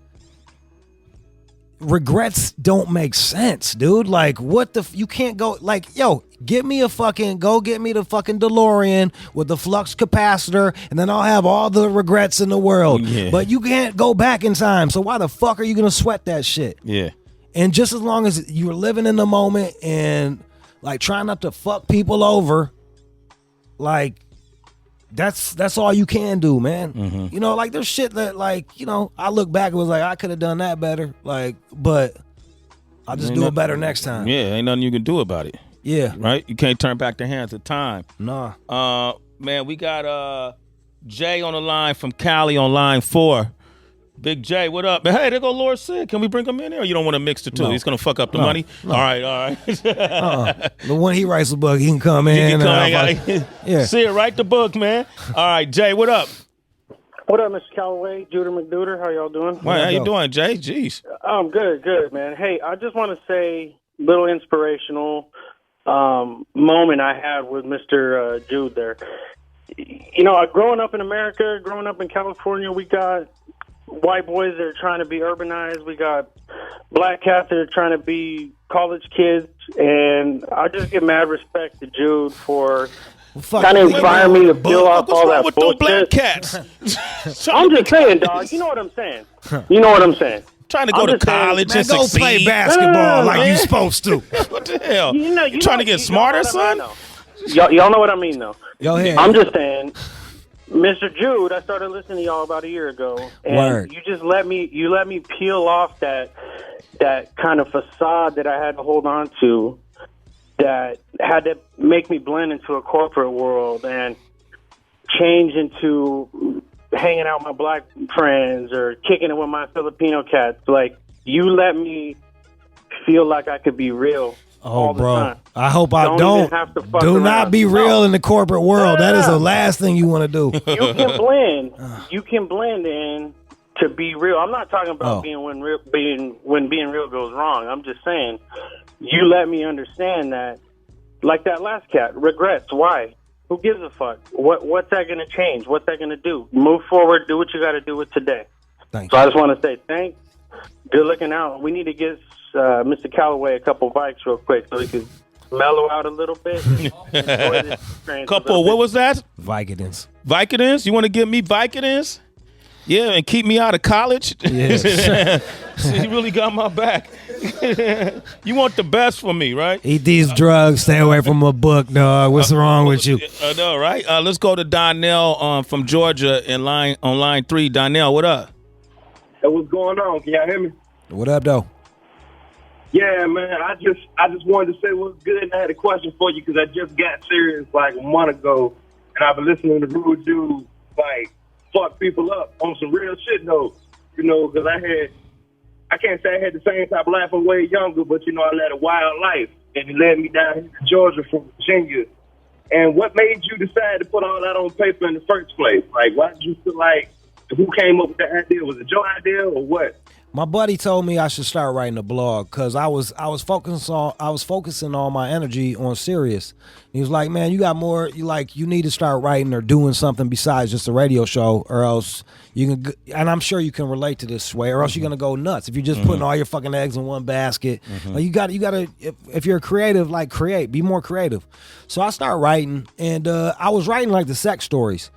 regrets don't make sense, dude. Like what the you can't go like, yo, get me the fucking DeLorean with the flux capacitor and then I'll have all the regrets in the world. Yeah. But you can't go back in time. So why the fuck are you going to sweat that shit? Yeah. And just as long as you're living in the moment and like trying not to fuck people over, like that's all you can do, man. Mm-hmm. You know, like there's shit that like, you know, I look back and was like, I could have done that better. Like, but I'll just do it better next time. Yeah, ain't nothing you can do about it. Yeah. Right? You can't turn back the hands of time. Nah. Man, we got Jay on the line from Cali on line 4. Big J, what up? Hey, there go Lord Sid. Can we bring him in here? Or you don't want to mix the two? No. He's going to fuck up the No. money? No. All right. The one he writes a book, he can come in. Yeah. See it, write the book, man. All right, Jay, what up? What up, Mr. Calloway, Judah McDuder? How y'all doing? Well, how you doing, Jay? Jeez. I'm good, man. Hey, I just want to say a little inspirational moment I had with Mr. Jude there. You know, growing up in America, growing up in California, we got white boys that are trying to be urbanized. We got black cats that are trying to be college kids. And I just give mad respect to Jude for kind of inspiring me to peel off all that bullshit. Black cats? I'm just saying, dog. You know what I'm saying? Trying to go to college and go succeed. play basketball like you supposed to. What the hell? You trying to get smarter, son? Y'all know what I mean, though. Yo, ahead. I'm just saying, Mr. Jude, I started listening to y'all about a year ago, and Word. you just let me peel off that kind of facade that I had to hold on to, that had to make me blend into a corporate world and change into hanging out with my black friends or kicking it with my Filipino cats. Like, you let me feel like I could be real. Oh, all the bro. time. I hope I Don't don't. even have to fuck Do around. not be real in the corporate world. That is the last thing you want to do. You can blend. You can blend in to be real. I'm not talking about being when being real goes wrong. I'm just saying you let me understand that. Like that last cat, regrets. Why? Who gives a fuck? What's that going to change? What's that going to do? Move forward. Do what you got to do with today. Thank So I just want to say thanks. Good looking out. We need to give Mr. Calloway a couple bikes real quick so he can mellow out a little bit. Couple, what was that? Vicodins. Vicodins? You want to give me Vicodins? Yeah, and keep me out of college? Yes. You really got my back. You want the best for me, right? Eat these drugs. Stay away from a book, dog. What's wrong with you? I know, right? Let's go to Donnell from Georgia on line 3. Donnell, what up? Hey, what's going on? Can y'all hear me? What up, though? Yeah, man. I just wanted to say what's good. And I had a question for you because I just got Sirius like a month ago, and I've been listening to Rude Dude like fuck people up on some real shit though. You know, because I can't say I had the same type of life. I'm way younger, but you know, I led a wild life, and it led me down here to Georgia from Virginia. And what made you decide to put all that on paper in the first place? Like, why did you feel like? Who came up with that idea? Was it your idea or what? My buddy told me I should start writing a blog because I was focusing all my energy on Sirius. He was like, "Man, you got more. You need to start writing or doing something besides just a radio show, or else you can." And I'm sure you can relate to this way, or else you're gonna go nuts if you're just putting all your fucking eggs in one basket. Like you got to if you're creative, like create, be more creative. So I started writing, and I was writing like the sex stories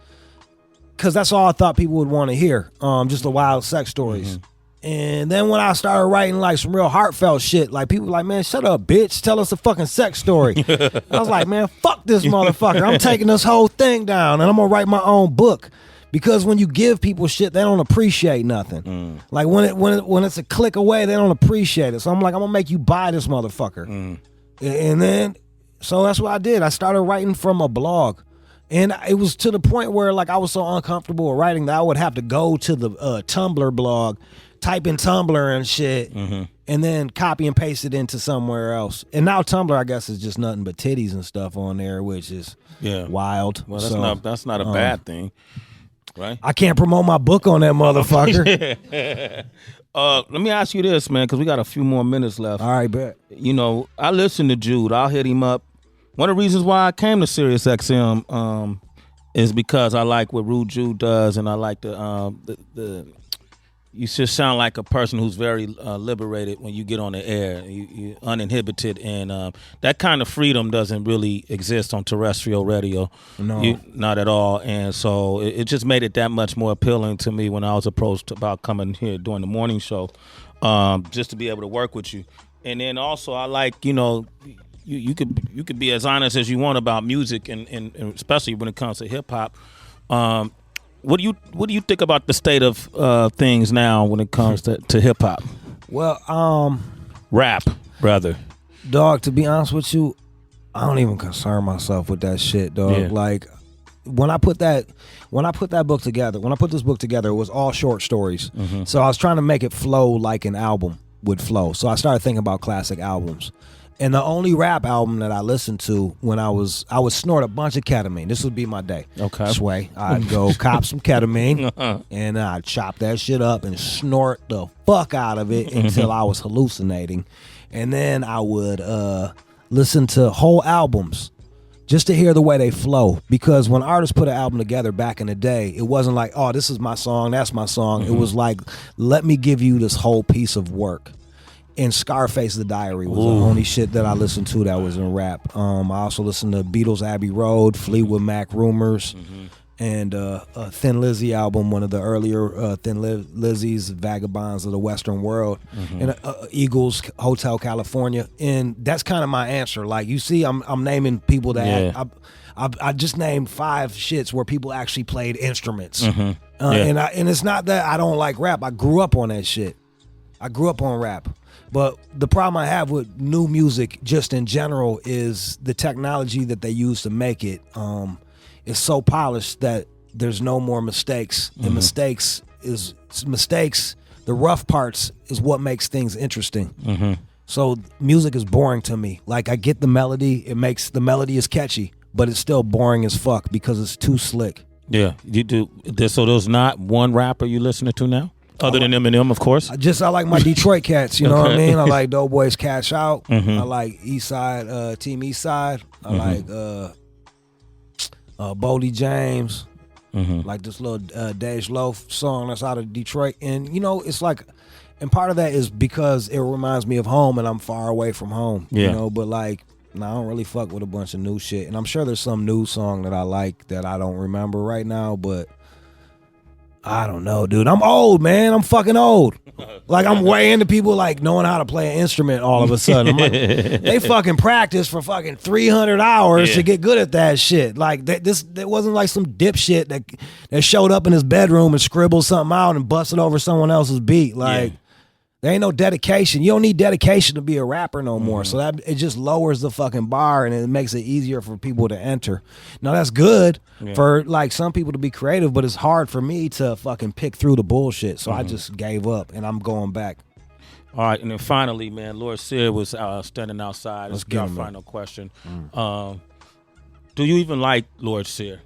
because that's all I thought people would want to hear, just the wild sex stories. And then when I started writing like some real heartfelt shit, like people were like, "Man, shut up, bitch. Tell us a fucking sex story." I was like, "Man, fuck this motherfucker. I'm taking this whole thing down and I'm going to write my own book." Because when you give people shit, they don't appreciate nothing. Like when it's a click away, they don't appreciate it. So I'm like, I'm gonna make you buy this motherfucker. And then, so that's what I did. I started writing from a blog. And it was to the point where like I was so uncomfortable with writing that I would have to go to the Tumblr blog, type in Tumblr and shit, and then copy and paste it into somewhere else. And now Tumblr, I guess, is just nothing but titties and stuff on there, which is wild. Well, that's not a bad thing, right? I can't promote my book on that motherfucker. Let me ask you this, man, because we got a few more minutes left. All right, bet. You know, I listen to Jude. I'll hit him up. One of the reasons why I came to Sirius XM is because I like what Rude Jude does, and I like the you just sound like a person who's very liberated when you get on the air. You're uninhibited, and that kind of freedom doesn't really exist on terrestrial radio. No. Not at all. And so it just made it that much more appealing to me when I was approached about coming here during the morning show, just to be able to work with you. And then also I like, you know, you could be as honest as you want about music, and especially when it comes to hip hop. What do you think about the state of things now when it comes to hip hop? Well, rap, brother. Dog, to be honest with you, I don't even concern myself with that shit, dog. Yeah. Like when I put this book together, it was all short stories. So I was trying to make it flow like an album would flow. So I started thinking about classic albums. And the only rap album that I listened to when I would snort a bunch of ketamine. This would be my day. Okay. Sway. I'd go cop some ketamine and I'd chop that shit up and snort the fuck out of it until I was hallucinating. And then I would listen to whole albums just to hear the way they flow. Because when artists put an album together back in the day, it wasn't like, oh, this is my song, that's my song. It was like, let me give you this whole piece of work. And Scarface the Diary was the only shit that I listened to that was in rap. I also listened to Beatles' Abbey Road, Fleetwood Mac Rumors, and a Thin Lizzy album, one of the earlier Thin Lizzy's Vagabonds of the Western World, and Eagles, Hotel California. And that's kind of my answer. Like, you see, I'm naming people that I just named 5 shits where people actually played instruments. And it's not that I don't like rap. I grew up on that shit. I grew up on rap. But the problem I have with new music just in general is the technology that they use to make it is so polished that there's no more mistakes. And mistakes, the rough parts is what makes things interesting. So music is boring to me. Like, I get the melody, the melody is catchy, but it's still boring as fuck because it's too slick. Yeah, you do. So there's not one rapper you listening to now? Other than Eminem, of course. I like my Detroit cats, you know what I mean? I like Doughboys Cash Out. I like East Side, Team East Side. I like Boldy James. Like this little Dej Loaf song that's out of Detroit. And, you know, it's like, and part of that is because it reminds me of home and I'm far away from home. You know, but like, I don't really fuck with a bunch of new shit. And I'm sure there's some new song that I like that I don't remember right now, but I don't know, dude. I'm old, man. I'm fucking old. Like, I'm way into people like knowing how to play an instrument all of a sudden. I'm like, they fucking practice for fucking 300 hours to get good at that shit. Like, that wasn't like some dipshit that showed up in his bedroom and scribbled something out and busted over someone else's beat. Like, there ain't no dedication. You don't need dedication to be a rapper no more. So that it just lowers the fucking bar and it makes it easier for people to enter. Now, that's good for like some people to be creative, but it's hard for me to fucking pick through the bullshit. So I just gave up and I'm going back. All right, and then finally, man, Lord Sear was standing outside. Let's That's get our him, final question. Do you even like Lord Sear?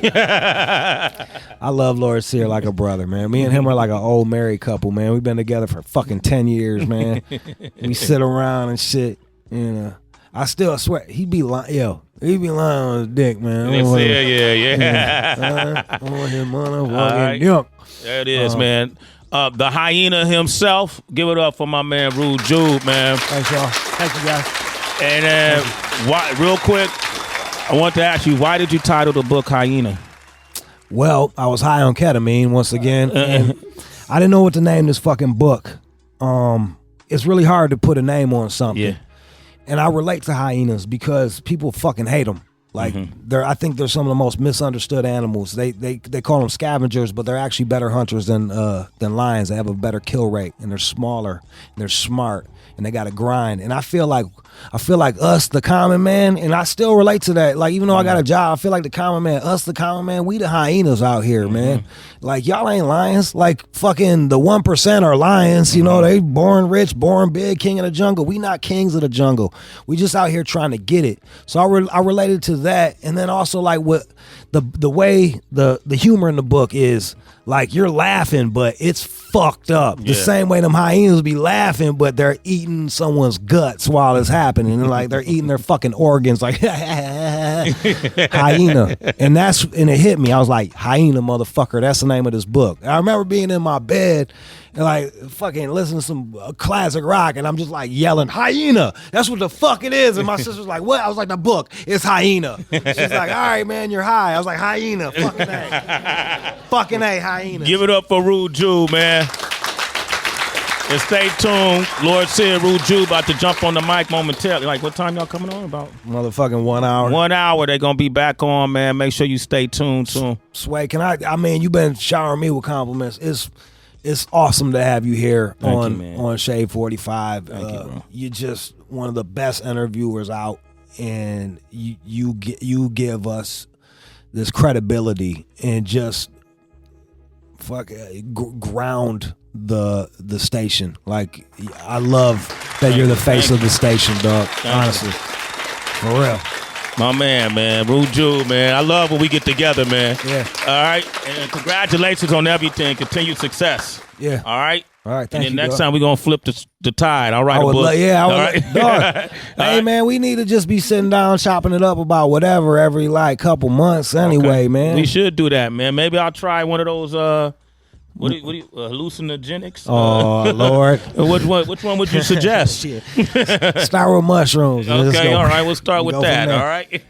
I love Lord Sear like a brother, man. Me and him are like an old married couple, man. We've been together for fucking 10 years, man. We sit around and shit. And I still swear, he be lying on his dick, man. Yeah. I want his motherfucking dick. There it is, man. The hyena himself. Give it up for my man, Rude Jude, man. Thanks, y'all. Thank you, guys. And why, real quick, I want to ask you, why did you title the book Hyena? Well, I was high on ketamine once again, and I didn't know what to name this fucking book. It's really hard to put a name on something. And I relate to hyenas because people fucking hate them. Like I think they're some of the most misunderstood animals. They call them scavengers, but they're actually better hunters than lions. They have a better kill rate, and they're smaller, and they're smart, and they got to grind. And I feel like us, the common man, and I still relate to that. Like even though I got a job, I feel like the common man, we the hyenas out here, man. Like y'all ain't lions. Like fucking the 1% are lions. You know, they born rich, born big, king of the jungle. We not kings of the jungle. We just out here trying to get it. So I related to that, and then also like what the way the humor in the book is. Like you're laughing, but it's fucked up. The same way them hyenas be laughing, but they're eating someone's guts while it's happening. And like they're eating their fucking organs, like hyena. And it hit me. I was like, hyena, motherfucker. That's the name of this book. I remember being in my bed and like fucking listening to some classic rock, and I'm just like yelling, hyena. That's what the fuck it is. And my sister's like, what? I was like, the book. It's hyena. She's like, all right, man, you're high. I was like, hyena. Fucking A. Fucking A, hyena. Give it up for Rude Jude, man. And stay tuned. Lord Sid, Rude Jude about to jump on the mic momentarily. Like, what time y'all coming on? About motherfucking 1 hour. 1 hour. They gonna be back on, man. Make sure you stay tuned soon. Sway, I mean, you've been showering me with compliments. It's awesome to have you here on Shade 45. Thank you, bro. You're just one of the best interviewers out, and you give us this credibility and just ground the station. Like I love that you're the face of the station, dog. Honestly, for real. My man, Rude Jude, man. I love when we get together, man. Yeah. All right. And congratulations on everything. Continued success. Yeah. All right. All right. Thank you. And then next dog. time we're gonna flip the tide. I'll write a book. All right. Dog. Hey man, we need to just be sitting down chopping it up about whatever every like couple months anyway, man. We should do that, man. Maybe I'll try one of those what do you hallucinogenics? Oh Lord. Which one would you suggest? Start with mushrooms. Okay, all right, we'll start with that. All right.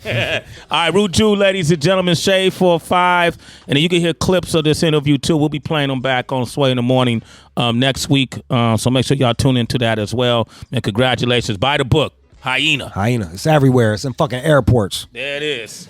All right, Rude Jude, ladies and gentlemen, Shade 45. And then you can hear clips of this interview too. We'll be playing them back on Sway in the Morning next week. So make sure y'all tune into that as well. And congratulations. Buy the book. Hyena. It's everywhere. It's in fucking airports. There it is.